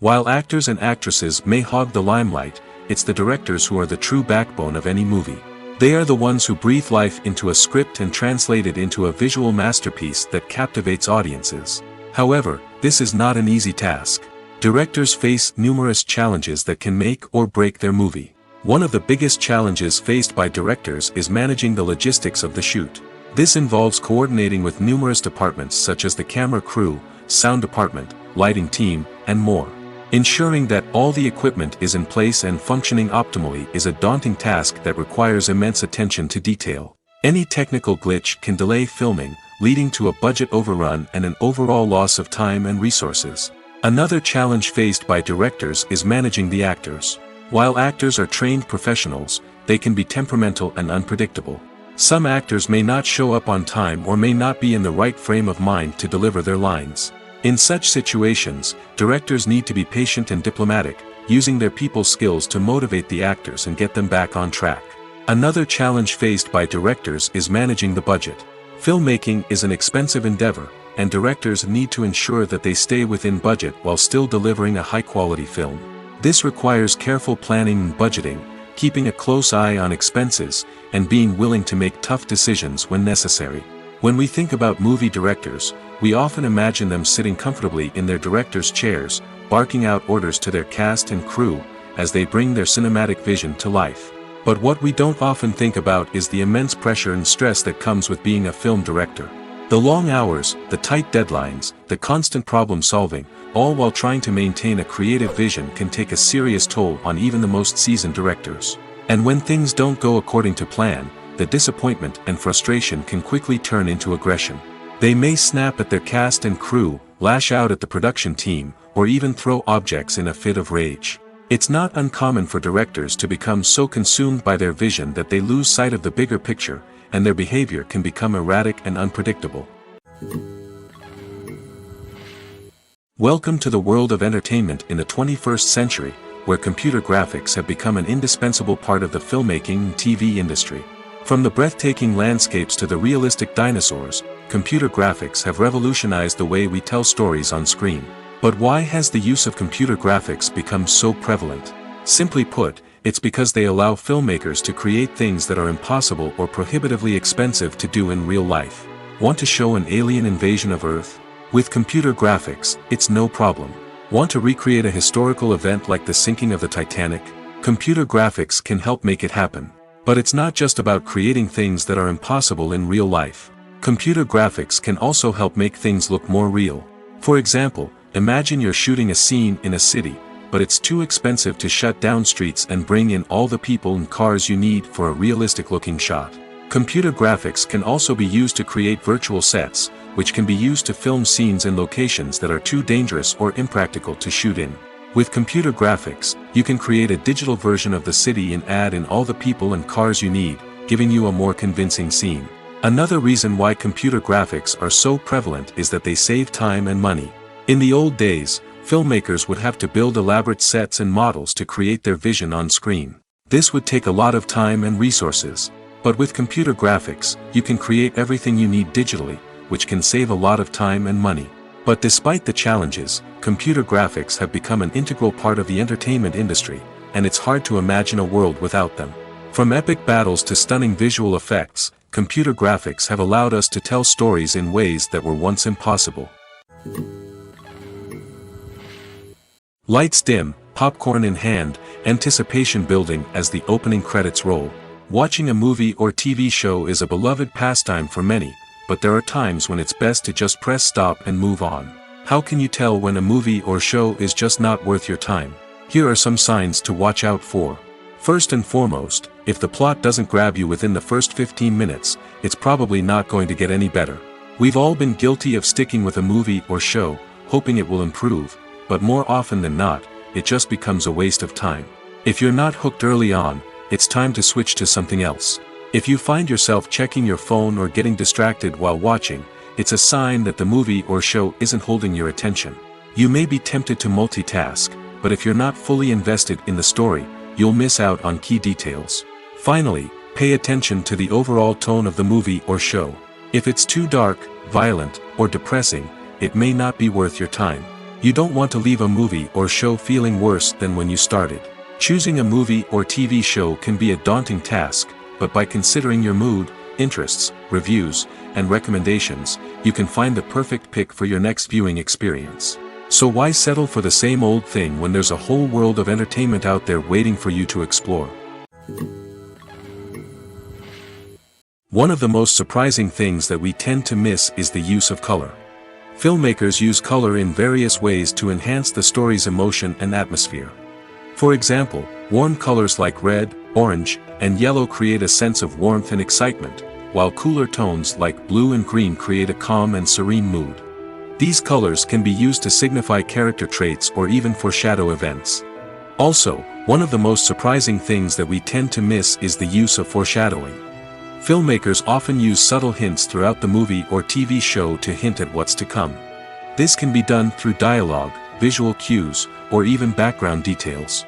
While actors and actresses may hog the limelight, it's the directors who are the true backbone of any movie. They are the ones who breathe life into a script and translate it into a visual masterpiece that captivates audiences. However, this is not an easy task. Directors face numerous challenges that can make or break their movie. One of the biggest challenges faced by directors is managing the logistics of the shoot. This involves coordinating with numerous departments such as the camera crew, sound department, lighting team, and more. Ensuring that all the equipment is in place and functioning optimally is a daunting task that requires immense attention to detail. Any technical glitch can delay filming, leading to a budget overrun and an overall loss of time and resources. Another challenge faced by directors is managing the actors. While actors are trained professionals, they can be temperamental and unpredictable. Some actors may not show up on time or may not be in the right frame of mind to deliver their lines. In such situations, directors need to be patient and diplomatic, using their people skills to motivate the actors and get them back on track. Another challenge faced by directors is managing the budget. Filmmaking is an expensive endeavor, and directors need to ensure that they stay within budget while still delivering a high-quality film. This requires careful planning and budgeting, keeping a close eye on expenses, and being willing to make tough decisions when necessary. When we think about movie directors, we often imagine them sitting comfortably in their director's chairs, barking out orders to their cast and crew, as they bring their cinematic vision to life. But what we don't often think about is the immense pressure and stress that comes with being a film director. The long hours, the tight deadlines, the constant problem solving, all while trying to maintain a creative vision can take a serious toll on even the most seasoned directors. And when things don't go according to plan, the disappointment and frustration can quickly turn into aggression. They may snap at their cast and crew, lash out at the production team, or even throw objects in a fit of rage. It's not uncommon for directors to become so consumed by their vision that they lose sight of the bigger picture, and their behavior can become erratic and unpredictable. Welcome to the world of entertainment in the 21st century, where computer graphics have become an indispensable part of the filmmaking and TV industry. From the breathtaking landscapes to the realistic dinosaurs, computer graphics have revolutionized the way we tell stories on screen. But why has the use of computer graphics become so prevalent? Simply put, it's because they allow filmmakers to create things that are impossible or prohibitively expensive to do in real life. Want to show an alien invasion of Earth? With computer graphics, it's no problem. Want to recreate a historical event like the sinking of the Titanic? Computer graphics can help make it happen. But it's not just about creating things that are impossible in real life. Computer graphics can also help make things look more real. For example, imagine you're shooting a scene in a city, but it's too expensive to shut down streets and bring in all the people and cars you need for a realistic-looking shot. Computer graphics can also be used to create virtual sets, which can be used to film scenes in locations that are too dangerous or impractical to shoot in. With computer graphics, you can create a digital version of the city and add in all the people and cars you need, giving you a more convincing scene. Another reason why computer graphics are so prevalent is that they save time and money. In the old days, filmmakers would have to build elaborate sets and models to create their vision on screen. This would take a lot of time and resources. But with computer graphics, you can create everything you need digitally, which can save a lot of time and money. But despite the challenges, computer graphics have become an integral part of the entertainment industry, and it's hard to imagine a world without them. From epic battles to stunning visual effects, computer graphics have allowed us to tell stories in ways that were once impossible. Lights dim, popcorn in hand, anticipation building as the opening credits roll. Watching a movie or TV show is a beloved pastime for many, but there are times when it's best to just press stop and move on. How can you tell when a movie or show is just not worth your time? Here are some signs to watch out for. First and foremost, if the plot doesn't grab you within the first 15 minutes, it's probably not going to get any better. We've all been guilty of sticking with a movie or show, hoping it will improve, but more often than not, it just becomes a waste of time. If you're not hooked early on, it's time to switch to something else. If you find yourself checking your phone or getting distracted while watching, it's a sign that the movie or show isn't holding your attention. You may be tempted to multitask, but if you're not fully invested in the story, you'll miss out on key details. Finally, pay attention to the overall tone of the movie or show. If it's too dark, violent, or depressing, it may not be worth your time. You don't want to leave a movie or show feeling worse than when you started. Choosing a movie or TV show can be a daunting task, but by considering your mood, interests, reviews, and recommendations, you can find the perfect pick for your next viewing experience. So why settle for the same old thing when there's a whole world of entertainment out there waiting for you to explore? One of the most surprising things that we tend to miss is the use of color. Filmmakers use color in various ways to enhance the story's emotion and atmosphere. For example, warm colors like red, orange, and yellow create a sense of warmth and excitement, while cooler tones like blue and green create a calm and serene mood. These colors can be used to signify character traits or even foreshadow events. Also, one of the most surprising things that we tend to miss is the use of foreshadowing. Filmmakers often use subtle hints throughout the movie or TV show to hint at what's to come. This can be done through dialogue, visual cues, or even background details.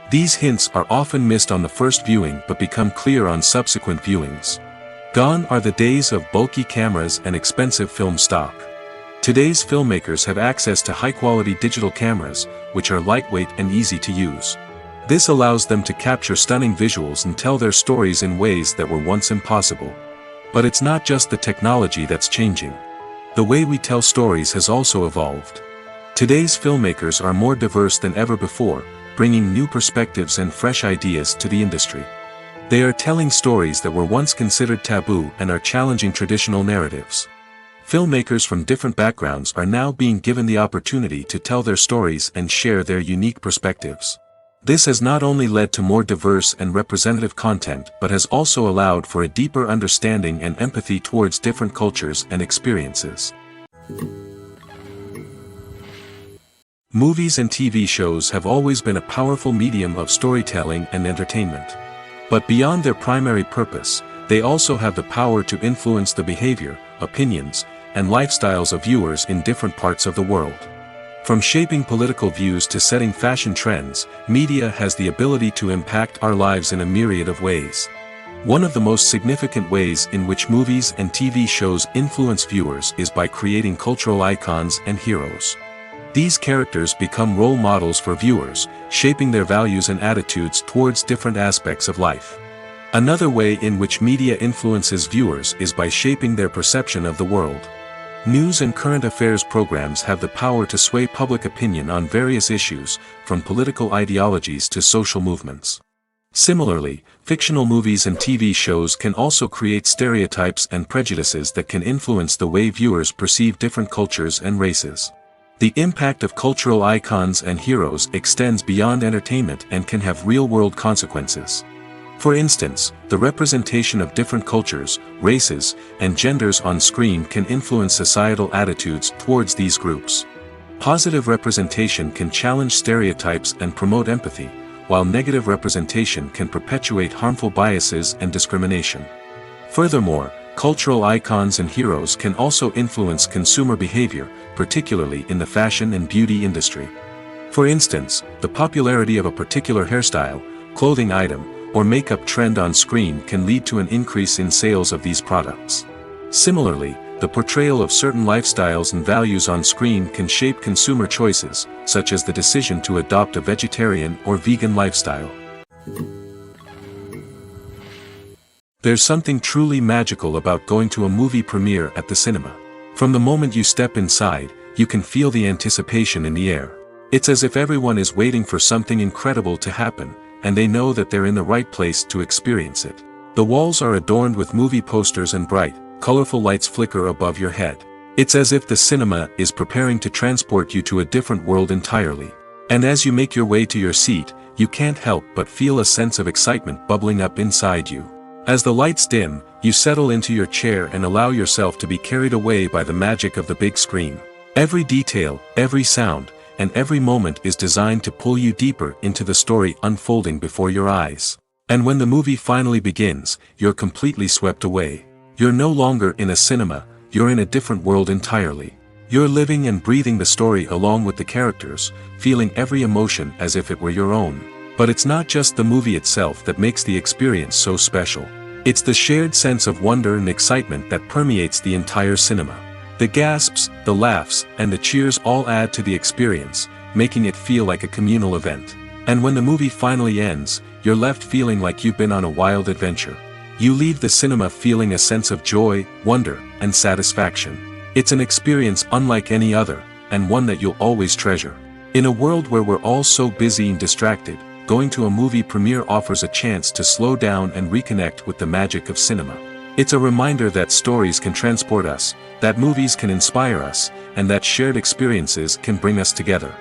These hints are often missed on the first viewing but become clear on subsequent viewings. Gone are the days of bulky cameras and expensive film stock. Today's filmmakers have access to high-quality digital cameras, which are lightweight and easy to use. This allows them to capture stunning visuals and tell their stories in ways that were once impossible. But it's not just the technology that's changing. The way we tell stories has also evolved. Today's filmmakers are more diverse than ever before, bringing new perspectives and fresh ideas to the industry. They are telling stories that were once considered taboo and are challenging traditional narratives. Filmmakers from different backgrounds are now being given the opportunity to tell their stories and share their unique perspectives. This has not only led to more diverse and representative content but has also allowed for a deeper understanding and empathy towards different cultures and experiences. Movies and TV shows have always been a powerful medium of storytelling and entertainment. But beyond their primary purpose, they also have the power to influence the behavior, opinions, and lifestyles of viewers in different parts of the world. From shaping political views to setting fashion trends, media has the ability to impact our lives in a myriad of ways. One of the most significant ways in which movies and TV shows influence viewers is by creating cultural icons and heroes. These characters become role models for viewers, shaping their values and attitudes towards different aspects of life. Another way in which media influences viewers is by shaping their perception of the world. News and current affairs programs have the power to sway public opinion on various issues, from political ideologies to social movements. Similarly, fictional movies and TV shows can also create stereotypes and prejudices that can influence the way viewers perceive different cultures and races. The impact of cultural icons and heroes extends beyond entertainment and can have real-world consequences. For instance, the representation of different cultures, races, and genders on screen can influence societal attitudes towards these groups. Positive representation can challenge stereotypes and promote empathy, while negative representation can perpetuate harmful biases and discrimination. Furthermore, cultural icons and heroes can also influence consumer behavior, particularly in the fashion and beauty industry. For instance, the popularity of a particular hairstyle, clothing item, or makeup trend on screen can lead to an increase in sales of these products. Similarly, the portrayal of certain lifestyles and values on screen can shape consumer choices, such as the decision to adopt a vegetarian or vegan lifestyle. There's something truly magical about going to a movie premiere at the cinema. From the moment you step inside, you can feel the anticipation in the air. It's as if everyone is waiting for something incredible to happen, and they know that they're in the right place to experience it. The walls are adorned with movie posters and bright, colorful lights flicker above your head. It's as if the cinema is preparing to transport you to a different world entirely. And as you make your way to your seat, you can't help but feel a sense of excitement bubbling up inside you. As the lights dim, you settle into your chair and allow yourself to be carried away by the magic of the big screen. Every detail, every sound, and every moment is designed to pull you deeper into the story unfolding before your eyes. And when the movie finally begins, you're completely swept away. You're no longer in a cinema, you're in a different world entirely. You're living and breathing the story along with the characters, feeling every emotion as if it were your own. But it's not just the movie itself that makes the experience so special. It's the shared sense of wonder and excitement that permeates the entire cinema. The gasps, the laughs, and the cheers all add to the experience, making it feel like a communal event. And when the movie finally ends, you're left feeling like you've been on a wild adventure. You leave the cinema feeling a sense of joy, wonder, and satisfaction. It's an experience unlike any other, and one that you'll always treasure. In a world where we're all so busy and distracted, going to a movie premiere offers a chance to slow down and reconnect with the magic of cinema. It's a reminder that stories can transport us, that movies can inspire us, and that shared experiences can bring us together.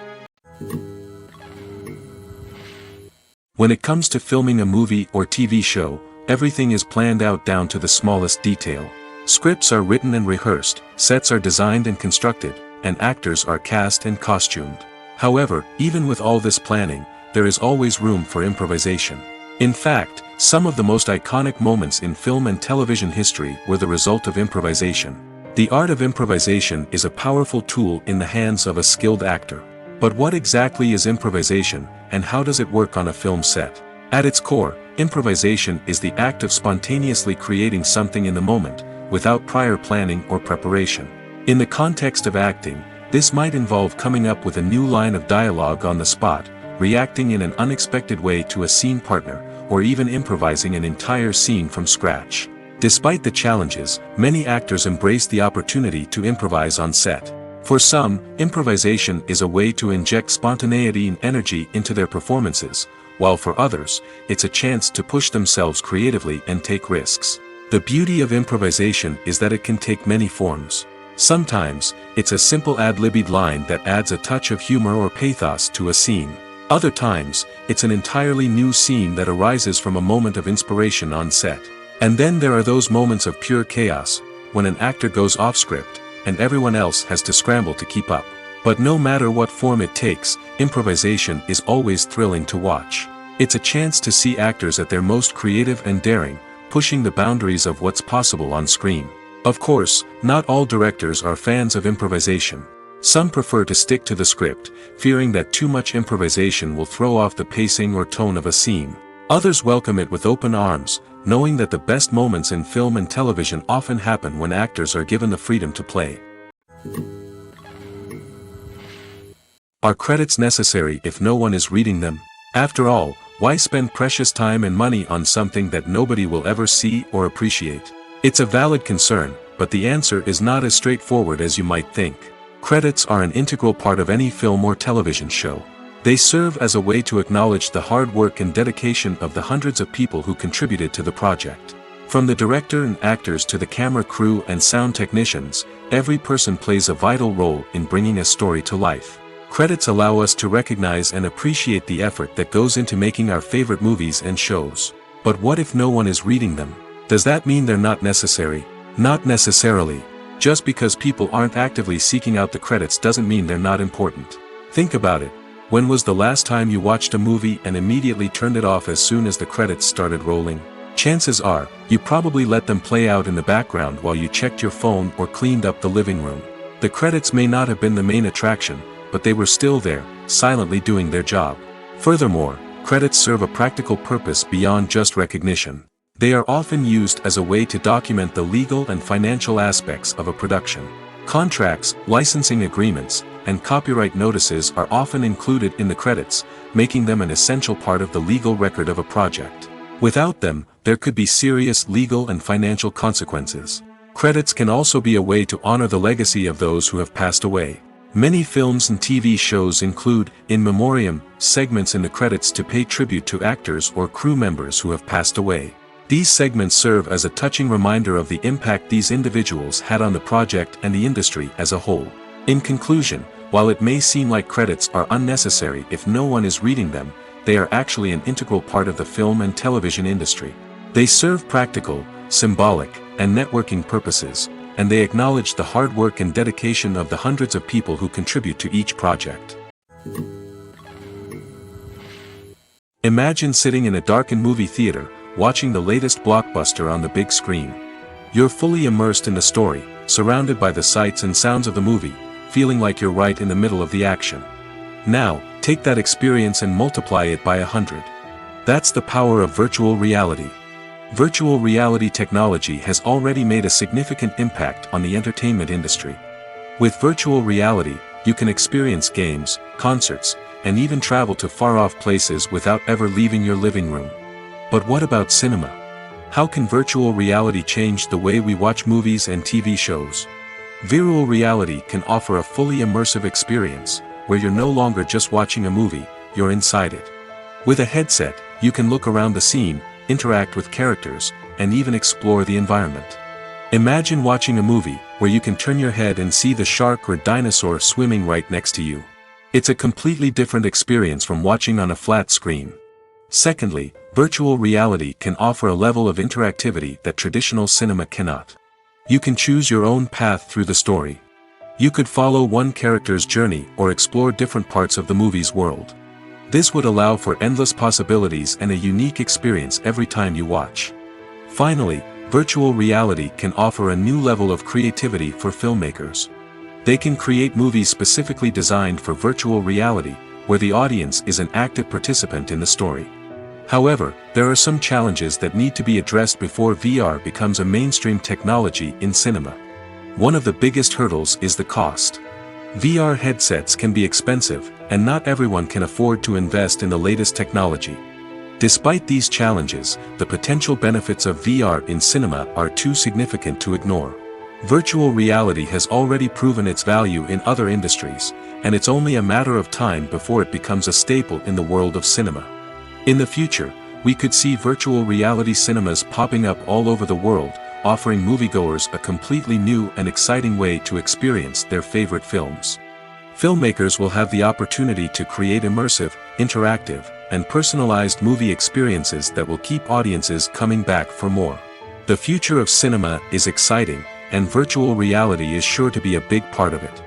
When it comes to filming a movie or TV show, everything is planned out down to the smallest detail. Scripts are written and rehearsed, sets are designed and constructed, and actors are cast and costumed. However, even with all this planning, there is always room for improvisation. In fact, some of the most iconic moments in film and television history were the result of improvisation. The art of improvisation is a powerful tool in the hands of a skilled actor. But what exactly is improvisation, and how does it work on a film set? At its core, improvisation is the act of spontaneously creating something in the moment, without prior planning or preparation. In the context of acting, this might involve coming up with a new line of dialogue on the spot, reacting in an unexpected way to a scene partner, or even improvising an entire scene from scratch. Despite the challenges, many actors embrace the opportunity to improvise on set. For some, improvisation is a way to inject spontaneity and energy into their performances, while for others, it's a chance to push themselves creatively and take risks. The beauty of improvisation is that it can take many forms. Sometimes, it's a simple ad-libbed line that adds a touch of humor or pathos to a scene. Other times, it's an entirely new scene that arises from a moment of inspiration on set. And then there are those moments of pure chaos, when an actor goes off script, and everyone else has to scramble to keep up. But no matter what form it takes, improvisation is always thrilling to watch. It's a chance to see actors at their most creative and daring, pushing the boundaries of what's possible on screen. Of course, not all directors are fans of improvisation. Some prefer to stick to the script, fearing that too much improvisation will throw off the pacing or tone of a scene. Others welcome it with open arms, knowing that the best moments in film and television often happen when actors are given the freedom to play. Are credits necessary if no one is reading them? After all, why spend precious time and money on something that nobody will ever see or appreciate? It's a valid concern, but the answer is not as straightforward as you might think. Credits are an integral part of any film or television show. They serve as a way to acknowledge the hard work and dedication of the hundreds of people who contributed to the project. From the director and actors to the camera crew and sound technicians, every person plays a vital role in bringing a story to life. Credits allow us to recognize and appreciate the effort that goes into making our favorite movies and shows. But what if no one is reading them? Does that mean they're not necessary? Not necessarily. Just because people aren't actively seeking out the credits doesn't mean they're not important. Think about it. When was the last time you watched a movie and immediately turned it off as soon as the credits started rolling? Chances are, you probably let them play out in the background while you checked your phone or cleaned up the living room. The credits may not have been the main attraction, but they were still there, silently doing their job. Furthermore, credits serve a practical purpose beyond just recognition. They are often used as a way to document the legal and financial aspects of a production. Contracts, licensing agreements, and copyright notices are often included in the credits, making them an essential part of the legal record of a project. Without them, there could be serious legal and financial consequences. Credits can also be a way to honor the legacy of those who have passed away. Many films and TV shows include, in memoriam, segments in the credits to pay tribute to actors or crew members who have passed away. These segments serve as a touching reminder of the impact these individuals had on the project and the industry as a whole. In conclusion, while it may seem like credits are unnecessary if no one is reading them, they are actually an integral part of the film and television industry. They serve practical, symbolic, and networking purposes, and they acknowledge the hard work and dedication of the hundreds of people who contribute to each project. Imagine sitting in a darkened movie theater, watching the latest blockbuster on the big screen. You're fully immersed in the story, surrounded by the sights and sounds of the movie, feeling like you're right in the middle of the action. Now, take that experience and multiply it by 100. That's the power of virtual reality. Virtual reality technology has already made a significant impact on the entertainment industry. With virtual reality, you can experience games, concerts, and even travel to far-off places without ever leaving your living room. But what about cinema? How can virtual reality change the way we watch movies and TV shows? Virtual reality can offer a fully immersive experience, where you're no longer just watching a movie, you're inside it. With a headset, you can look around the scene, interact with characters, and even explore the environment. Imagine watching a movie where you can turn your head and see the shark or dinosaur swimming right next to you. It's a completely different experience from watching on a flat screen. Secondly, virtual reality can offer a level of interactivity that traditional cinema cannot. You can choose your own path through the story. You could follow one character's journey or explore different parts of the movie's world. This would allow for endless possibilities and a unique experience every time you watch. Finally, virtual reality can offer a new level of creativity for filmmakers. They can create movies specifically designed for virtual reality, where the audience is an active participant in the story. However, there are some challenges that need to be addressed before VR becomes a mainstream technology in cinema. One of the biggest hurdles is the cost. VR headsets can be expensive, and not everyone can afford to invest in the latest technology. Despite these challenges, the potential benefits of VR in cinema are too significant to ignore. Virtual reality has already proven its value in other industries, and it's only a matter of time before it becomes a staple in the world of cinema. In the future, we could see virtual reality cinemas popping up all over the world, offering moviegoers a completely new and exciting way to experience their favorite films. Filmmakers will have the opportunity to create immersive, interactive, and personalized movie experiences that will keep audiences coming back for more. The future of cinema is exciting, and virtual reality is sure to be a big part of it.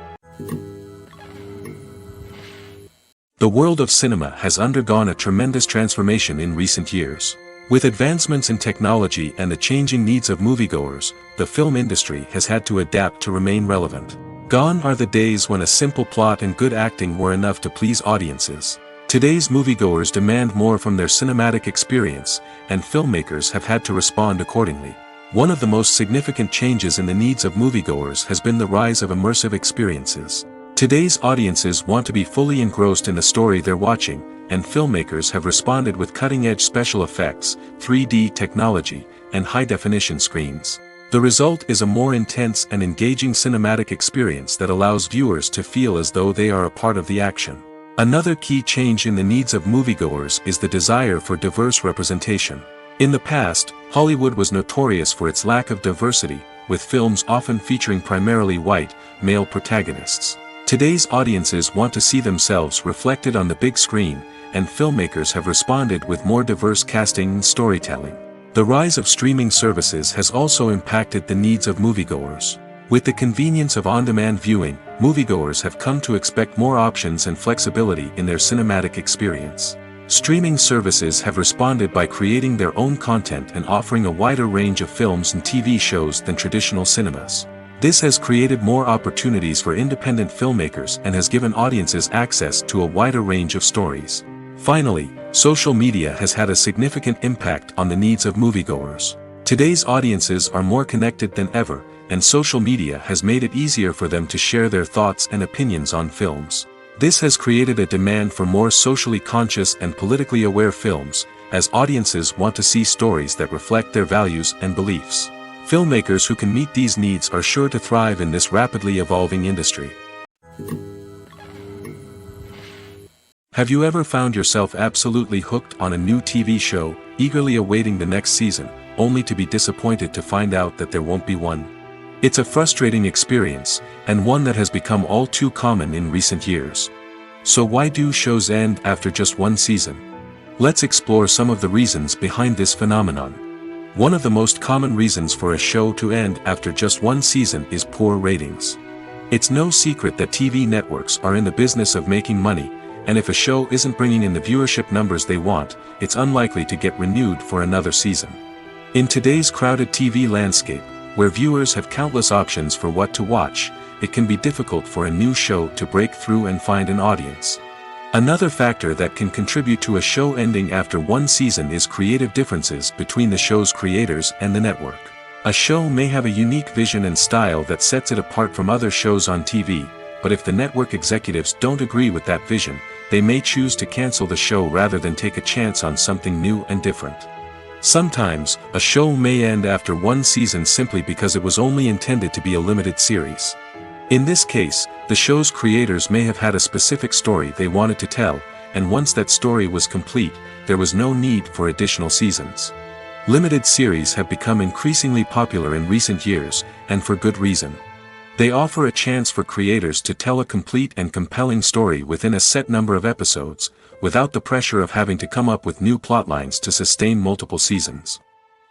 The world of cinema has undergone a tremendous transformation in recent years. With advancements in technology and the changing needs of moviegoers, the film industry has had to adapt to remain relevant. Gone are the days when a simple plot and good acting were enough to please audiences. Today's moviegoers demand more from their cinematic experience, and filmmakers have had to respond accordingly. One of the most significant changes in the needs of moviegoers has been the rise of immersive experiences. Today's audiences want to be fully engrossed in the story they're watching, and filmmakers have responded with cutting-edge special effects, 3D technology, and high-definition screens. The result is a more intense and engaging cinematic experience that allows viewers to feel as though they are a part of the action. Another key change in the needs of moviegoers is the desire for diverse representation. In the past, Hollywood was notorious for its lack of diversity, with films often featuring primarily white, male protagonists. Today's audiences want to see themselves reflected on the big screen, and filmmakers have responded with more diverse casting and storytelling. The rise of streaming services has also impacted the needs of moviegoers. With the convenience of on-demand viewing, moviegoers have come to expect more options and flexibility in their cinematic experience. Streaming services have responded by creating their own content and offering a wider range of films and TV shows than traditional cinemas. This has created more opportunities for independent filmmakers and has given audiences access to a wider range of stories. Finally, social media has had a significant impact on the needs of moviegoers. Today's audiences are more connected than ever, and social media has made it easier for them to share their thoughts and opinions on films. This has created a demand for more socially conscious and politically aware films, as audiences want to see stories that reflect their values and beliefs. Filmmakers who can meet these needs are sure to thrive in this rapidly evolving industry. Have you ever found yourself absolutely hooked on a new TV show, eagerly awaiting the next season, only to be disappointed to find out that there won't be one? It's a frustrating experience, and one that has become all too common in recent years. So why do shows end after just one season? Let's explore some of the reasons behind this phenomenon. One of the most common reasons for a show to end after just one season is poor ratings. It's no secret that TV networks are in the business of making money, and if a show isn't bringing in the viewership numbers they want, it's unlikely to get renewed for another season. In today's crowded TV landscape, where viewers have countless options for what to watch, it can be difficult for a new show to break through and find an audience. Another factor that can contribute to a show ending after one season is creative differences between the show's creators and the network. A show may have a unique vision and style that sets it apart from other shows on TV, but if the network executives don't agree with that vision, they may choose to cancel the show rather than take a chance on something new and different. Sometimes, a show may end after one season simply because it was only intended to be a limited series. In this case, the show's creators may have had a specific story they wanted to tell, and once that story was complete, there was no need for additional seasons. Limited series have become increasingly popular in recent years, and for good reason. They offer a chance for creators to tell a complete and compelling story within a set number of episodes, without the pressure of having to come up with new plotlines to sustain multiple seasons.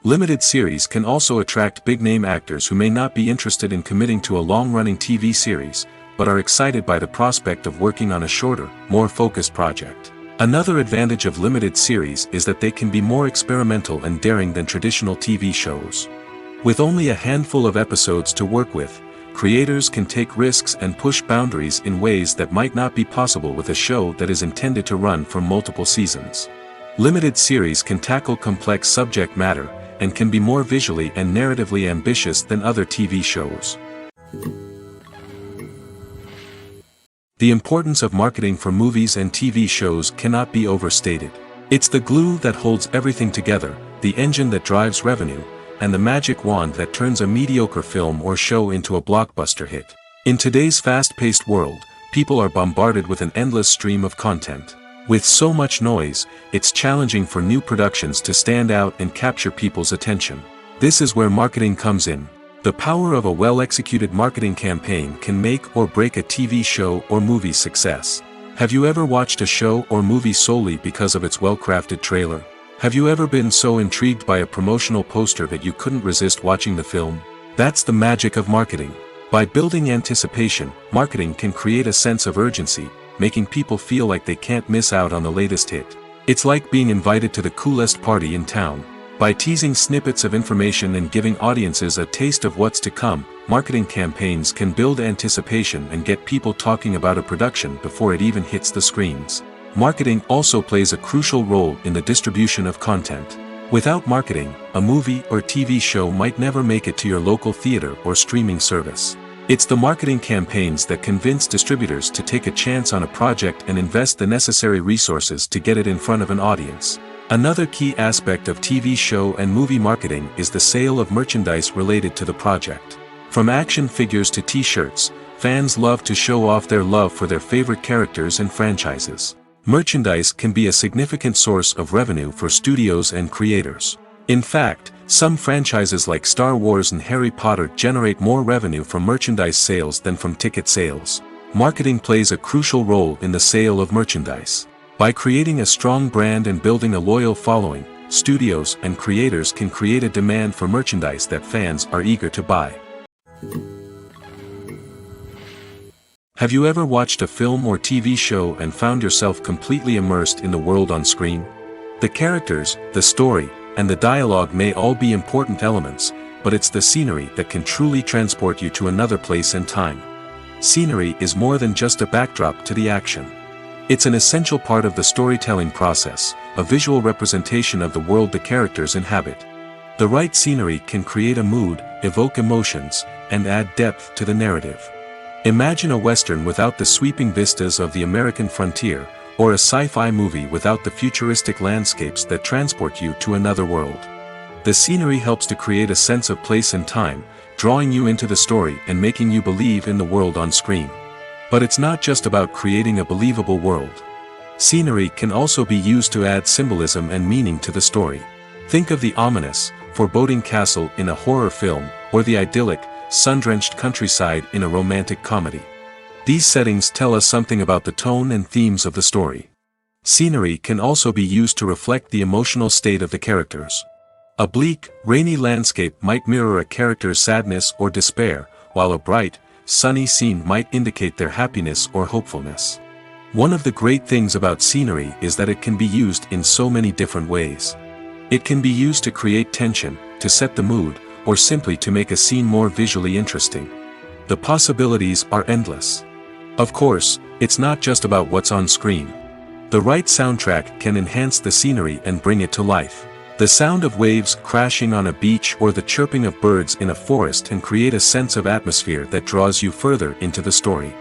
Limited series can also attract big-name actors who may not be interested in committing to a long-running TV series, but are excited by the prospect of working on a shorter, more focused project. Another advantage of limited series is that they can be more experimental and daring than traditional TV shows. With only a handful of episodes to work with, creators can take risks and push boundaries in ways that might not be possible with a show that is intended to run for multiple seasons. Limited series can tackle complex subject matter, and can be more visually and narratively ambitious than other TV shows. The importance of marketing for movies and TV shows cannot be overstated. It's the glue that holds everything together, the engine that drives revenue, and the magic wand that turns a mediocre film or show into a blockbuster hit. In today's fast-paced world, people are bombarded with an endless stream of content. With so much noise, it's challenging for new productions to stand out and capture people's attention. This is where marketing comes in. The power of a well-executed marketing campaign can make or break a TV show or movie's success. Have you ever watched a show or movie solely because of its well-crafted trailer? Have you ever been so intrigued by a promotional poster that you couldn't resist watching the film? That's the magic of marketing. By building anticipation, marketing can create a sense of urgency, making people feel like they can't miss out on the latest hit. It's like being invited to the coolest party in town. By teasing snippets of information and giving audiences a taste of what's to come, marketing campaigns can build anticipation and get people talking about a production before it even hits the screens. Marketing also plays a crucial role in the distribution of content. Without marketing, a movie or TV show might never make it to your local theater or streaming service. It's the marketing campaigns that convince distributors to take a chance on a project and invest the necessary resources to get it in front of an audience. Another key aspect of TV show and movie marketing is the sale of merchandise related to the project. From action figures to t-shirts, fans love to show off their love for their favorite characters and franchises. Merchandise can be a significant source of revenue for studios and creators. In fact, some franchises like Star Wars and Harry Potter generate more revenue from merchandise sales than from ticket sales. Marketing plays a crucial role in the sale of merchandise. By creating a strong brand and building a loyal following, studios and creators can create a demand for merchandise that fans are eager to buy. Have you ever watched a film or TV show and found yourself completely immersed in the world on screen? The characters, the story, and the dialogue may all be important elements, but it's the scenery that can truly transport you to another place and time. Scenery is more than just a backdrop to the action. It's an essential part of the storytelling process, a visual representation of the world the characters inhabit. The right scenery can create a mood, evoke emotions, and add depth to the narrative. Imagine a Western without the sweeping vistas of the American frontier, or a sci-fi movie without the futuristic landscapes that transport you to another world. The scenery helps to create a sense of place and time, drawing you into the story and making you believe in the world on screen. But it's not just about creating a believable world. Scenery can also be used to add symbolism and meaning to the story. Think of the ominous, foreboding castle in a horror film, or the idyllic, sun-drenched countryside in a romantic comedy. These settings tell us something about the tone and themes of the story. Scenery can also be used to reflect the emotional state of the characters. A bleak, rainy landscape might mirror a character's sadness or despair, while a bright, sunny scene might indicate their happiness or hopefulness. One of the great things about scenery is that it can be used in so many different ways. It can be used to create tension, to set the mood, or simply to make a scene more visually interesting. The possibilities are endless. Of course, it's not just about what's on screen. The right soundtrack can enhance the scenery and bring it to life. The sound of waves crashing on a beach or the chirping of birds in a forest can create a sense of atmosphere that draws you further into the story.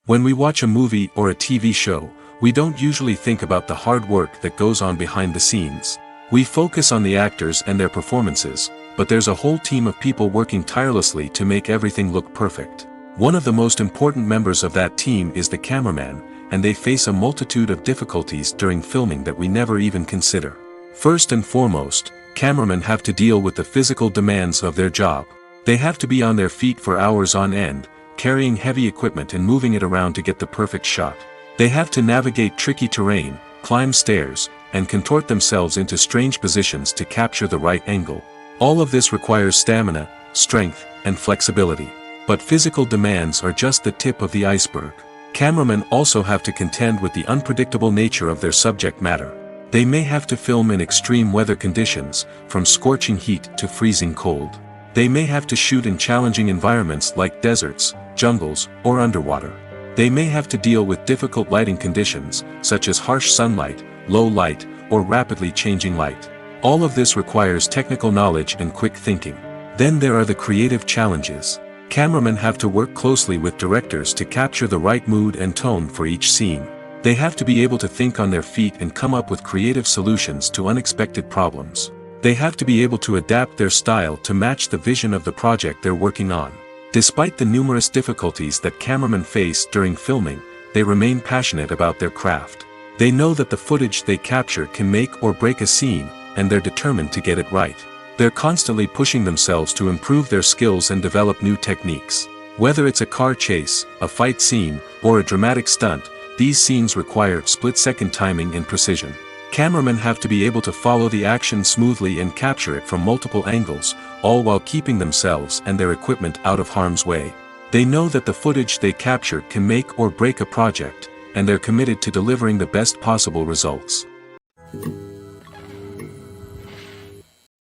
When we watch a movie or a TV show, we don't usually think about the hard work that goes on behind the scenes. We focus on the actors and their performances, but there's a whole team of people working tirelessly to make everything look perfect. One of the most important members of that team is the cameraman, and they face a multitude of difficulties during filming that we never even consider. First and foremost, cameramen have to deal with the physical demands of their job. They have to be on their feet for hours on end, carrying heavy equipment and moving it around to get the perfect shot. They have to navigate tricky terrain, climb stairs, and contort themselves into strange positions to capture the right angle. All of this requires stamina, strength, and flexibility. But physical demands are just the tip of the iceberg. Cameramen also have to contend with the unpredictable nature of their subject matter. They may have to film in extreme weather conditions, from scorching heat to freezing cold. They may have to shoot in challenging environments like deserts, jungles, or underwater. They may have to deal with difficult lighting conditions, such as harsh sunlight, low light, or rapidly changing light. All of this requires technical knowledge and quick thinking. Then there are the creative challenges. Cameramen have to work closely with directors to capture the right mood and tone for each scene. They have to be able to think on their feet and come up with creative solutions to unexpected problems. They have to be able to adapt their style to match the vision of the project they're working on. Despite the numerous difficulties that cameramen face during filming, they remain passionate about their craft. They know that the footage they capture can make or break a scene, and they're determined to get it right. They're constantly pushing themselves to improve their skills and develop new techniques. Whether it's a car chase, a fight scene, or a dramatic stunt, these scenes require split-second timing and precision. Cameramen have to be able to follow the action smoothly and capture it from multiple angles, all while keeping themselves and their equipment out of harm's way. They know that the footage they capture can make or break a project, and they're committed to delivering the best possible results.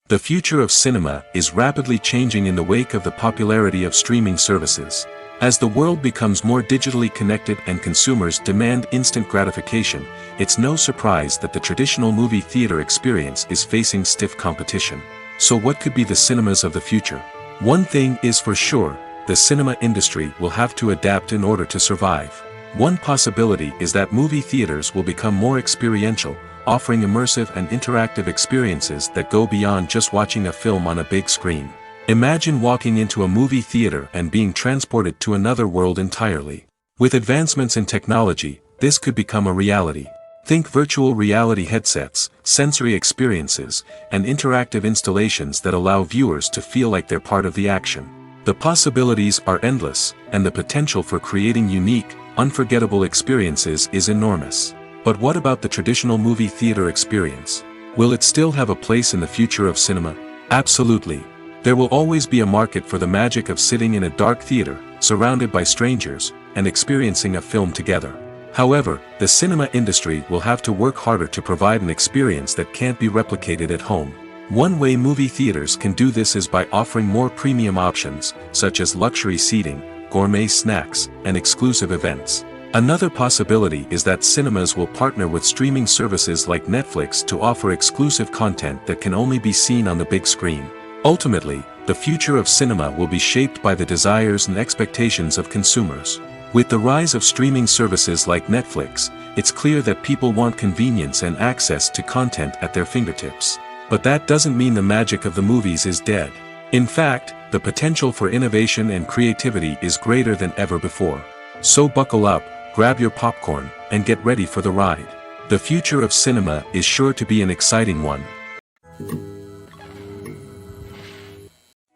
The future of cinema is rapidly changing in the wake of the popularity of streaming services. As the world becomes more digitally connected and consumers demand instant gratification, it's no surprise that the traditional movie theater experience is facing stiff competition. So what could be the cinemas of the future? One thing is for sure, the cinema industry will have to adapt in order to survive. One possibility is that movie theaters will become more experiential, offering immersive and interactive experiences that go beyond just watching a film on a big screen. Imagine walking into a movie theater and being transported to another world entirely. With advancements in technology, this could become a reality. Think virtual reality headsets, sensory experiences, and interactive installations that allow viewers to feel like they're part of the action. The possibilities are endless, and the potential for creating unique, unforgettable experiences is enormous. But what about the traditional movie theater experience? Will it still have a place in the future of cinema? Absolutely. There will always be a market for the magic of sitting in a dark theater, surrounded by strangers, and experiencing a film together. However, the cinema industry will have to work harder to provide an experience that can't be replicated at home. One way movie theaters can do this is by offering more premium options, such as luxury seating, gourmet snacks, and exclusive events. Another possibility is that cinemas will partner with streaming services like Netflix to offer exclusive content that can only be seen on the big screen. Ultimately, the future of cinema will be shaped by the desires and expectations of consumers. With the rise of streaming services like Netflix, it's clear that people want convenience and access to content at their fingertips. But that doesn't mean the magic of the movies is dead. In fact, the potential for innovation and creativity is greater than ever before. So buckle up, grab your popcorn, and get ready for the ride. The future of cinema is sure to be an exciting one.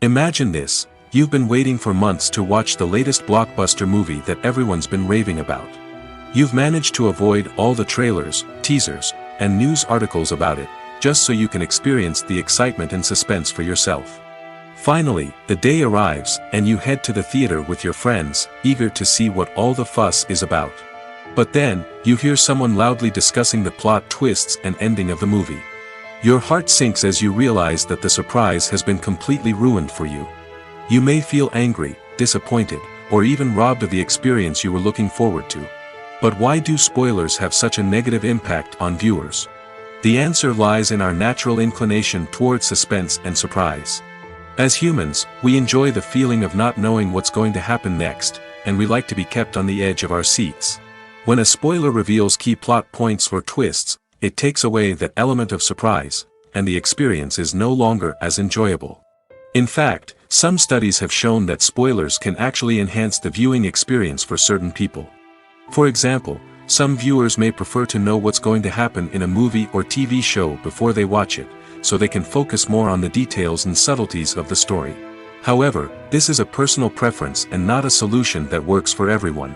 Imagine this, you've been waiting for months to watch the latest blockbuster movie that everyone's been raving about. You've managed to avoid all the trailers, teasers, and news articles about it, just so you can experience the excitement and suspense for yourself. Finally, the day arrives, and you head to the theater with your friends, eager to see what all the fuss is about. But then, you hear someone loudly discussing the plot twists and ending of the movie. Your heart sinks as you realize that the surprise has been completely ruined for you. You may feel angry, disappointed, or even robbed of the experience you were looking forward to. But why do spoilers have such a negative impact on viewers? The answer lies in our natural inclination towards suspense and surprise. As humans, we enjoy the feeling of not knowing what's going to happen next, and we like to be kept on the edge of our seats. When a spoiler reveals key plot points or twists, it takes away that element of surprise, and the experience is no longer as enjoyable. In fact, some studies have shown that spoilers can actually enhance the viewing experience for certain people. For example, some viewers may prefer to know what's going to happen in a movie or TV show before they watch it, so they can focus more on the details and subtleties of the story. However, this is a personal preference and not a solution that works for everyone.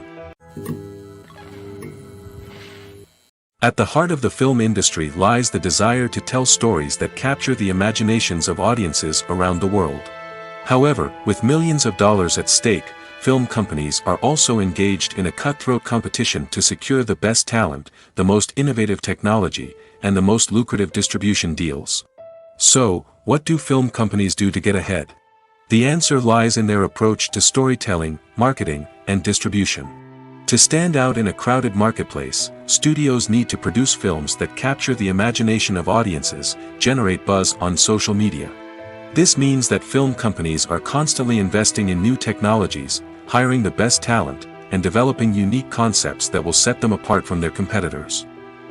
At the heart of the film industry lies the desire to tell stories that capture the imaginations of audiences around the world. However, with millions of dollars at stake, film companies are also engaged in a cutthroat competition to secure the best talent, the most innovative technology, and the most lucrative distribution deals. So, what do film companies do to get ahead? The answer lies in their approach to storytelling, marketing, and distribution. To stand out in a crowded marketplace, studios need to produce films that capture the imagination of audiences, generate buzz on social media. This means that film companies are constantly investing in new technologies, hiring the best talent, and developing unique concepts that will set them apart from their competitors.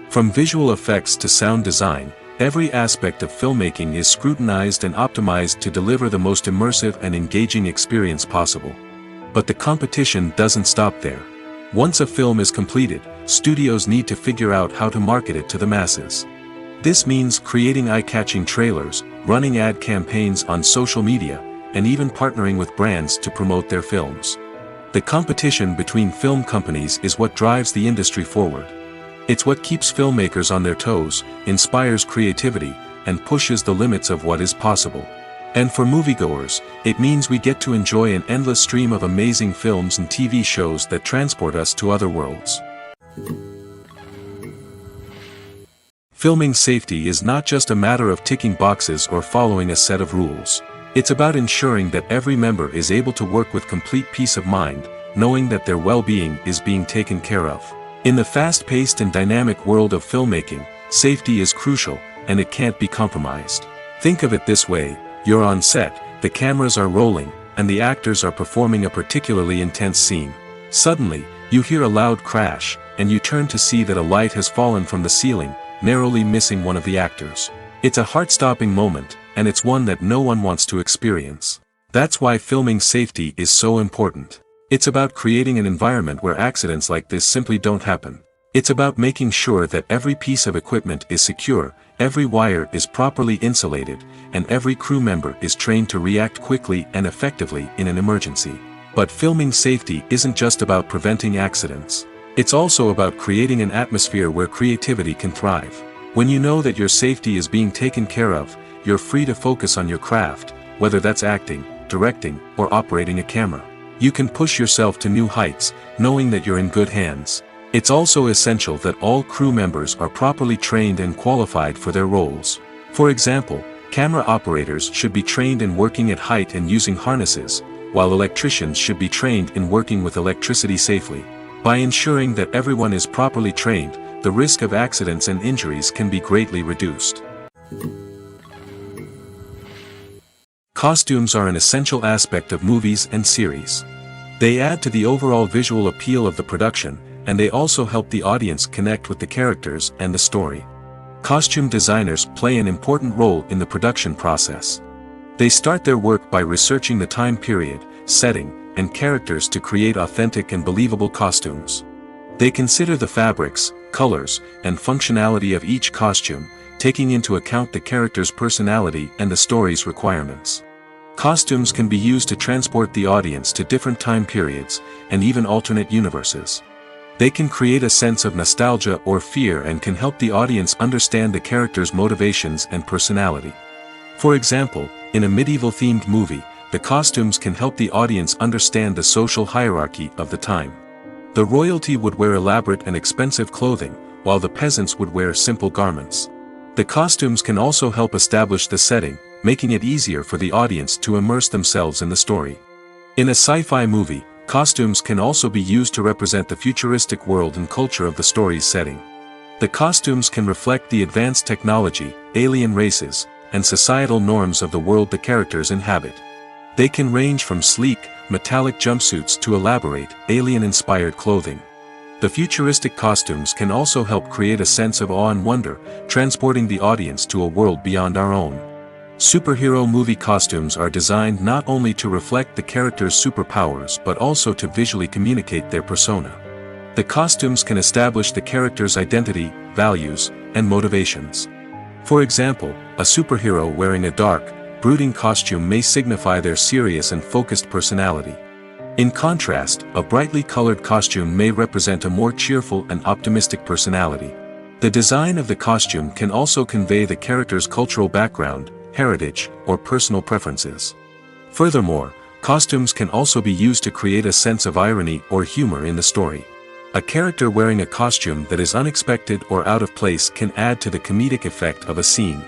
From visual effects to sound design, every aspect of filmmaking is scrutinized and optimized to deliver the most immersive and engaging experience possible. But the competition doesn't stop there. Once a film is completed, studios need to figure out how to market it to the masses. This means creating eye-catching trailers, running ad campaigns on social media, and even partnering with brands to promote their films. The competition between film companies is what drives the industry forward. It's what keeps filmmakers on their toes, inspires creativity, and pushes the limits of what is possible. And for moviegoers, it means we get to enjoy an endless stream of amazing films and TV shows that transport us to other worlds. Filming safety is not just a matter of ticking boxes or following a set of rules. It's about ensuring that every member is able to work with complete peace of mind, knowing that their well-being is being taken care of. In the fast-paced and dynamic world of filmmaking, safety is crucial, and it can't be compromised. Think of it this way: you're on set, the cameras are rolling, and the actors are performing a particularly intense scene. Suddenly, you hear a loud crash, and you turn to see that a light has fallen from the ceiling, narrowly missing one of the actors. It's a heart-stopping moment, and it's one that no one wants to experience. That's why filming safety is so important. It's about creating an environment where accidents like this simply don't happen. It's about making sure that every piece of equipment is secure, every wire is properly insulated, and every crew member is trained to react quickly and effectively in an emergency. But filming safety isn't just about preventing accidents. It's also about creating an atmosphere where creativity can thrive. When you know that your safety is being taken care of, you're free to focus on your craft, whether that's acting, directing, or operating a camera. You can push yourself to new heights, knowing that you're in good hands. It's also essential that all crew members are properly trained and qualified for their roles. For example, camera operators should be trained in working at height and using harnesses, while electricians should be trained in working with electricity safely. By ensuring that everyone is properly trained, the risk of accidents and injuries can be greatly reduced. Costumes are an essential aspect of movies and series. They add to the overall visual appeal of the production, and they also help the audience connect with the characters and the story. Costume designers play an important role in the production process. They start their work by researching the time period, setting, and characters to create authentic and believable costumes. They consider the fabrics, colors, and functionality of each costume, taking into account the character's personality and the story's requirements. Costumes can be used to transport the audience to different time periods, and even alternate universes. They can create a sense of nostalgia or fear and can help the audience understand the character's motivations and personality. For example, in a medieval-themed movie, the costumes can help the audience understand the social hierarchy of the time. The royalty would wear elaborate and expensive clothing, while the peasants would wear simple garments. The costumes can also help establish the setting, making it easier for the audience to immerse themselves in the story. In a sci-fi movie, costumes can also be used to represent the futuristic world and culture of the story's setting. The costumes can reflect the advanced technology, alien races, and societal norms of the world the characters inhabit. They can range from sleek, metallic jumpsuits to elaborate, alien-inspired clothing. The futuristic costumes can also help create a sense of awe and wonder, transporting the audience to a world beyond our own. Superhero movie costumes are designed not only to reflect the character's superpowers but also to visually communicate their persona. The costumes can establish the character's identity, values, and motivations. For example, a superhero wearing a dark, brooding costume may signify their serious and focused personality. In contrast, a brightly colored costume may represent a more cheerful and optimistic personality. The design of the costume can also convey the character's cultural background, heritage, or personal preferences. Furthermore, costumes can also be used to create a sense of irony or humor in the story. A character wearing a costume that is unexpected or out of place can add to the comedic effect of a scene.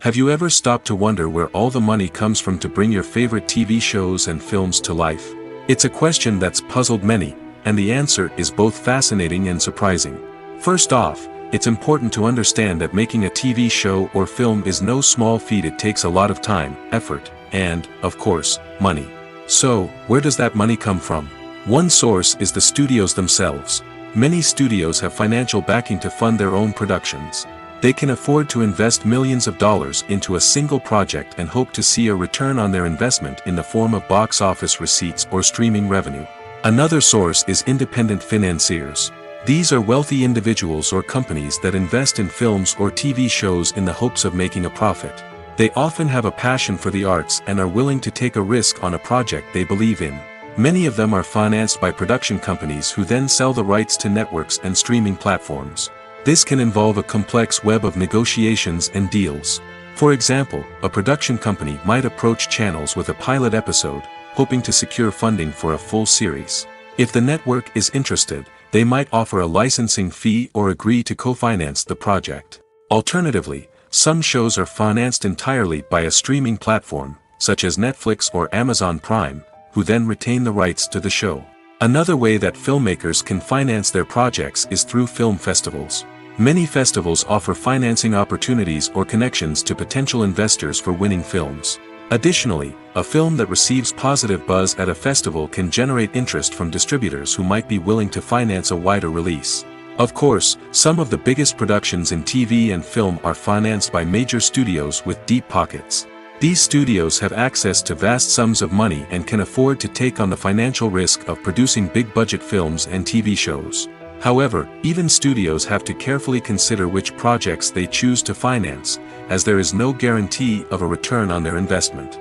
Have you ever stopped to wonder where all the money comes from to bring your favorite TV shows and films to life? It's a question that's puzzled many, and the answer is both fascinating and surprising. First off, it's important to understand that making a TV show or film is no small feat. It takes a lot of time, effort, and, of course, money. So, where does that money come from? One source is the studios themselves. Many studios have financial backing to fund their own productions. They can afford to invest millions of dollars into a single project and hope to see a return on their investment in the form of box office receipts or streaming revenue. Another source is independent financiers. These are wealthy individuals or companies that invest in films or TV shows in the hopes of making a profit. They often have a passion for the arts and are willing to take a risk on a project they believe in. Many of them are financed by production companies who then sell the rights to networks and streaming platforms. This can involve a complex web of negotiations and deals. For example, a production company might approach channels with a pilot episode, hoping to secure funding for a full series. If the network is interested, they might offer a licensing fee or agree to co-finance the project. Alternatively, some shows are financed entirely by a streaming platform, such as Netflix or Amazon Prime, who then retain the rights to the show. Another way that filmmakers can finance their projects is through film festivals. Many festivals offer financing opportunities or connections to potential investors for winning films. Additionally, a film that receives positive buzz at a festival can generate interest from distributors who might be willing to finance a wider release. Of course, some of the biggest productions in TV and film are financed by major studios with deep pockets. These studios have access to vast sums of money and can afford to take on the financial risk of producing big-budget films and TV shows. However, even studios have to carefully consider which projects they choose to finance, as there is no guarantee of a return on their investment.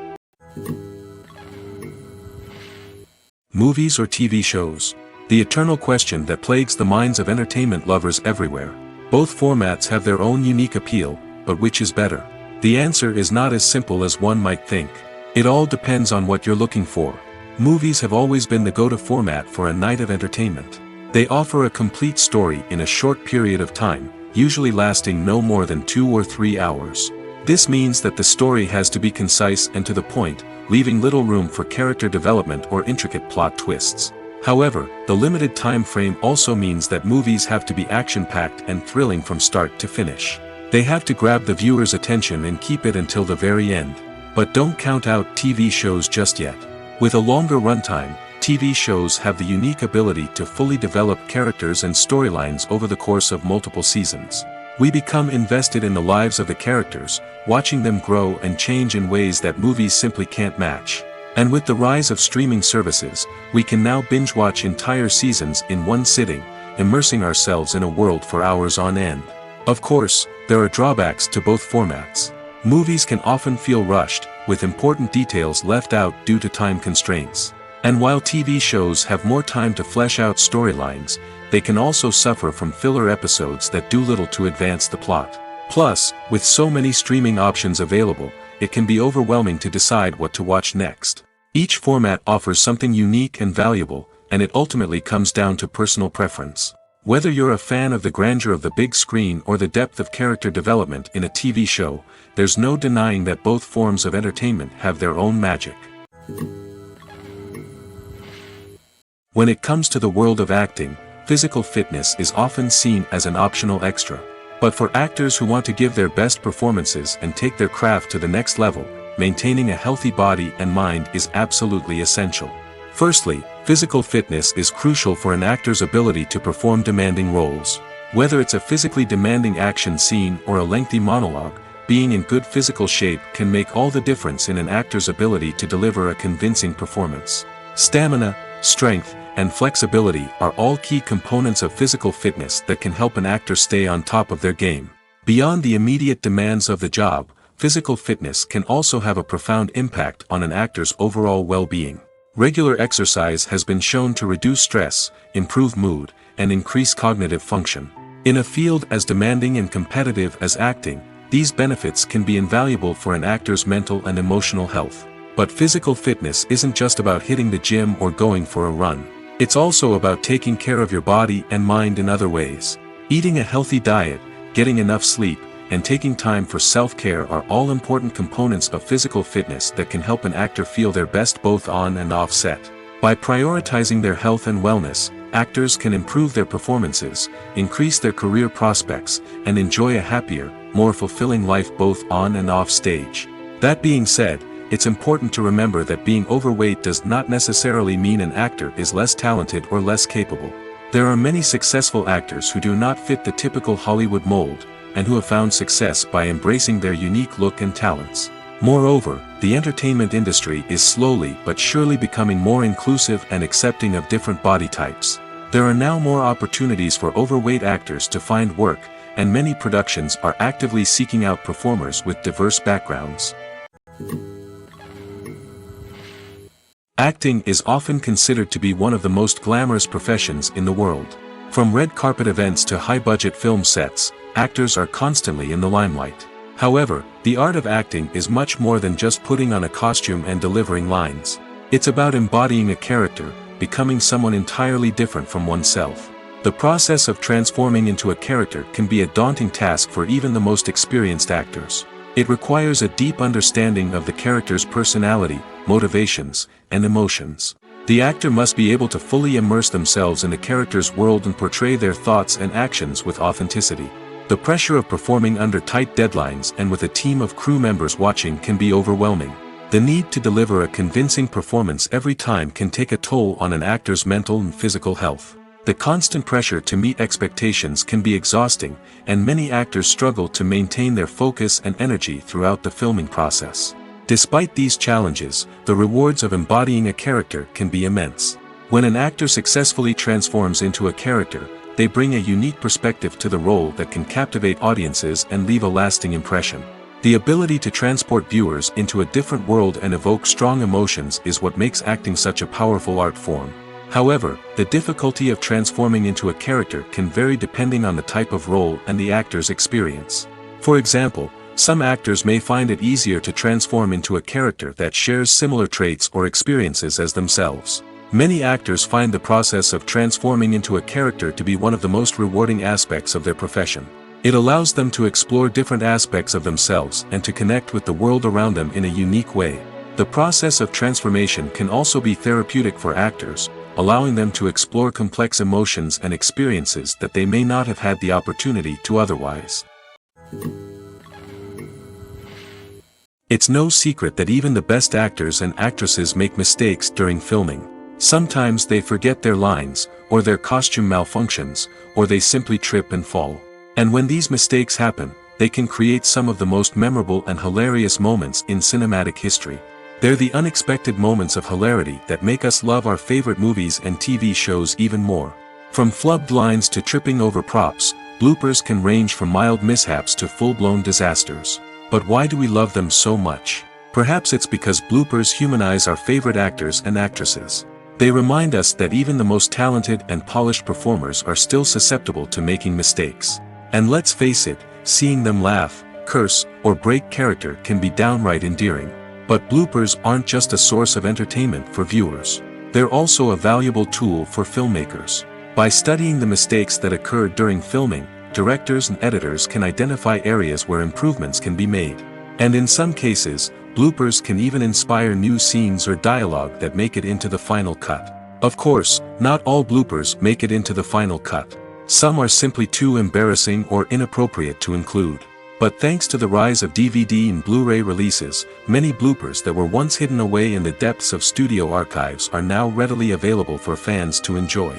Movies or TV shows? The eternal question that plagues the minds of entertainment lovers everywhere. Both formats have their own unique appeal, but which is better? The answer is not as simple as one might think. It all depends on what you're looking for. Movies have always been the go-to format for a night of entertainment. They offer a complete story in a short period of time, usually lasting no more than 2 or 3 hours. This means that the story has to be concise and to the point, leaving little room for character development or intricate plot twists. However, the limited time frame also means that movies have to be action-packed and thrilling from start to finish. They have to grab the viewer's attention and keep it until the very end. But don't count out TV shows just yet. With a longer runtime, TV shows have the unique ability to fully develop characters and storylines over the course of multiple seasons. We become invested in the lives of the characters, watching them grow and change in ways that movies simply can't match. And with the rise of streaming services, we can now binge-watch entire seasons in one sitting, immersing ourselves in a world for hours on end. Of course, there are drawbacks to both formats. Movies can often feel rushed, with important details left out due to time constraints. And while TV shows have more time to flesh out storylines, they can also suffer from filler episodes that do little to advance the plot. Plus, with so many streaming options available, it can be overwhelming to decide what to watch next. Each format offers something unique and valuable, and it ultimately comes down to personal preference. Whether you're a fan of the grandeur of the big screen or the depth of character development in a TV show, there's no denying that both forms of entertainment have their own magic. When it comes to the world of acting, physical fitness is often seen as an optional extra. But for actors who want to give their best performances and take their craft to the next level, maintaining a healthy body and mind is absolutely essential. Firstly, physical fitness is crucial for an actor's ability to perform demanding roles. Whether it's a physically demanding action scene or a lengthy monologue, being in good physical shape can make all the difference in an actor's ability to deliver a convincing performance. Stamina, strength, and flexibility are all key components of physical fitness that can help an actor stay on top of their game. Beyond the immediate demands of the job, physical fitness can also have a profound impact on an actor's overall well-being. Regular exercise has been shown to reduce stress, improve mood, and increase cognitive function. In a field as demanding and competitive as acting, these benefits can be invaluable for an actor's mental and emotional health. But physical fitness isn't just about hitting the gym or going for a run. It's also about taking care of your body and mind in other ways. Eating a healthy diet, getting enough sleep, and taking time for self-care are all important components of physical fitness that can help an actor feel their best both on and off set. By prioritizing their health and wellness, actors can improve their performances, increase their career prospects, and enjoy a happier, more fulfilling life both on and off stage. That being said, it's important to remember that being overweight does not necessarily mean an actor is less talented or less capable. There are many successful actors who do not fit the typical Hollywood mold, and who have found success by embracing their unique look and talents. Moreover, the entertainment industry is slowly but surely becoming more inclusive and accepting of different body types. There are now more opportunities for overweight actors to find work, and many productions are actively seeking out performers with diverse backgrounds. Acting is often considered to be one of the most glamorous professions in the world. From red carpet events to high-budget film sets, actors are constantly in the limelight. However, the art of acting is much more than just putting on a costume and delivering lines. It's about embodying a character, becoming someone entirely different from oneself. The process of transforming into a character can be a daunting task for even the most experienced actors. It requires a deep understanding of the character's personality, motivations, and emotions. The actor must be able to fully immerse themselves in the character's world and portray their thoughts and actions with authenticity. The pressure of performing under tight deadlines and with a team of crew members watching can be overwhelming. The need to deliver a convincing performance every time can take a toll on an actor's mental and physical health. The constant pressure to meet expectations can be exhausting, and many actors struggle to maintain their focus and energy throughout the filming process. Despite these challenges, the rewards of embodying a character can be immense. When an actor successfully transforms into a character, they bring a unique perspective to the role that can captivate audiences and leave a lasting impression. The ability to transport viewers into a different world and evoke strong emotions is what makes acting such a powerful art form. However, the difficulty of transforming into a character can vary depending on the type of role and the actor's experience. For example, some actors may find it easier to transform into a character that shares similar traits or experiences as themselves. Many actors find the process of transforming into a character to be one of the most rewarding aspects of their profession. It allows them to explore different aspects of themselves and to connect with the world around them in a unique way. The process of transformation can also be therapeutic for actors, allowing them to explore complex emotions and experiences that they may not have had the opportunity to otherwise. It's no secret that even the best actors and actresses make mistakes during filming. Sometimes they forget their lines, or their costume malfunctions, or they simply trip and fall. And when these mistakes happen, they can create some of the most memorable and hilarious moments in cinematic history. They're the unexpected moments of hilarity that make us love our favorite movies and TV shows even more. From flubbed lines to tripping over props, bloopers can range from mild mishaps to full-blown disasters. But why do we love them so much? Perhaps it's because bloopers humanize our favorite actors and actresses. They remind us that even the most talented and polished performers are still susceptible to making mistakes. And let's face it, seeing them laugh, curse, or break character can be downright endearing. But bloopers aren't just a source of entertainment for viewers. They're also a valuable tool for filmmakers. By studying the mistakes that occurred during filming, directors and editors can identify areas where improvements can be made. And in some cases, bloopers can even inspire new scenes or dialogue that make it into the final cut. Of course, not all bloopers make it into the final cut. Some are simply too embarrassing or inappropriate to include. But thanks to the rise of DVD and Blu-ray releases, many bloopers that were once hidden away in the depths of studio archives are now readily available for fans to enjoy.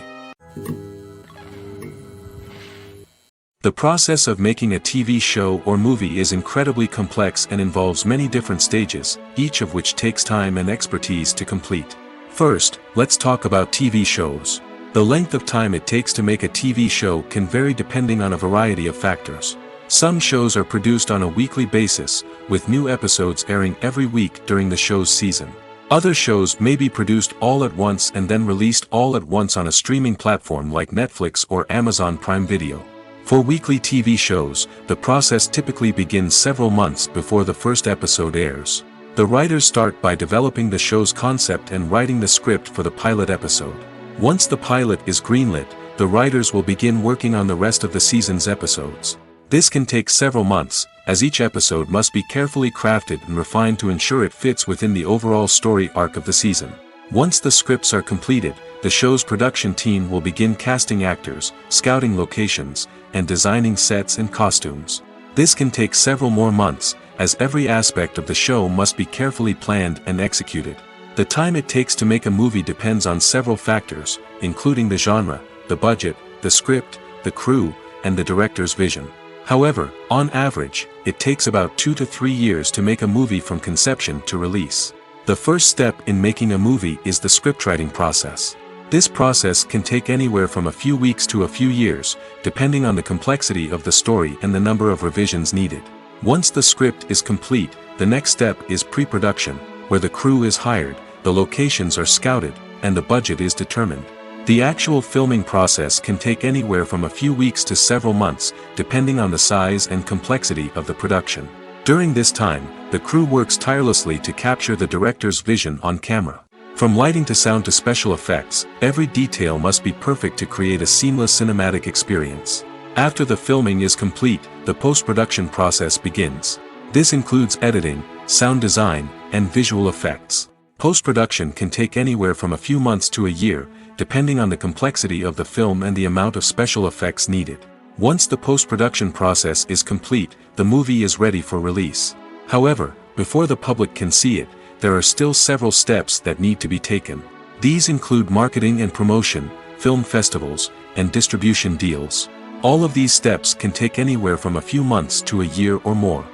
The process of making a TV show or movie is incredibly complex and involves many different stages, each of which takes time and expertise to complete. First, let's talk about TV shows. The length of time it takes to make a TV show can vary depending on a variety of factors. Some shows are produced on a weekly basis, with new episodes airing every week during the show's season. Other shows may be produced all at once and then released all at once on a streaming platform like Netflix or Amazon Prime Video. For weekly TV shows, the process typically begins several months before the first episode airs. The writers start by developing the show's concept and writing the script for the pilot episode. Once the pilot is greenlit, the writers will begin working on the rest of the season's episodes. This can take several months, as each episode must be carefully crafted and refined to ensure it fits within the overall story arc of the season. Once the scripts are completed, the show's production team will begin casting actors, scouting locations, and designing sets and costumes. This can take several more months, as every aspect of the show must be carefully planned and executed. The time it takes to make a movie depends on several factors, including the genre, the budget, the script, the crew, and the director's vision. However, on average, it takes about 2 to 3 years to make a movie from conception to release. The first step in making a movie is the scriptwriting process. This process can take anywhere from a few weeks to a few years, depending on the complexity of the story and the number of revisions needed. Once the script is complete, the next step is pre-production, where the crew is hired, the locations are scouted, and the budget is determined. The actual filming process can take anywhere from a few weeks to several months, depending on the size and complexity of the production. During this time, the crew works tirelessly to capture the director's vision on camera. From lighting to sound to special effects, every detail must be perfect to create a seamless cinematic experience. After the filming is complete, the post-production process begins. This includes editing, sound design, and visual effects. Post-production can take anywhere from a few months to a year, depending on the complexity of the film and the amount of special effects needed. Once the post-production process is complete, the movie is ready for release. However, before the public can see it, there are still several steps that need to be taken. These include marketing and promotion, film festivals, and distribution deals. All of these steps can take anywhere from a few months to a year or more.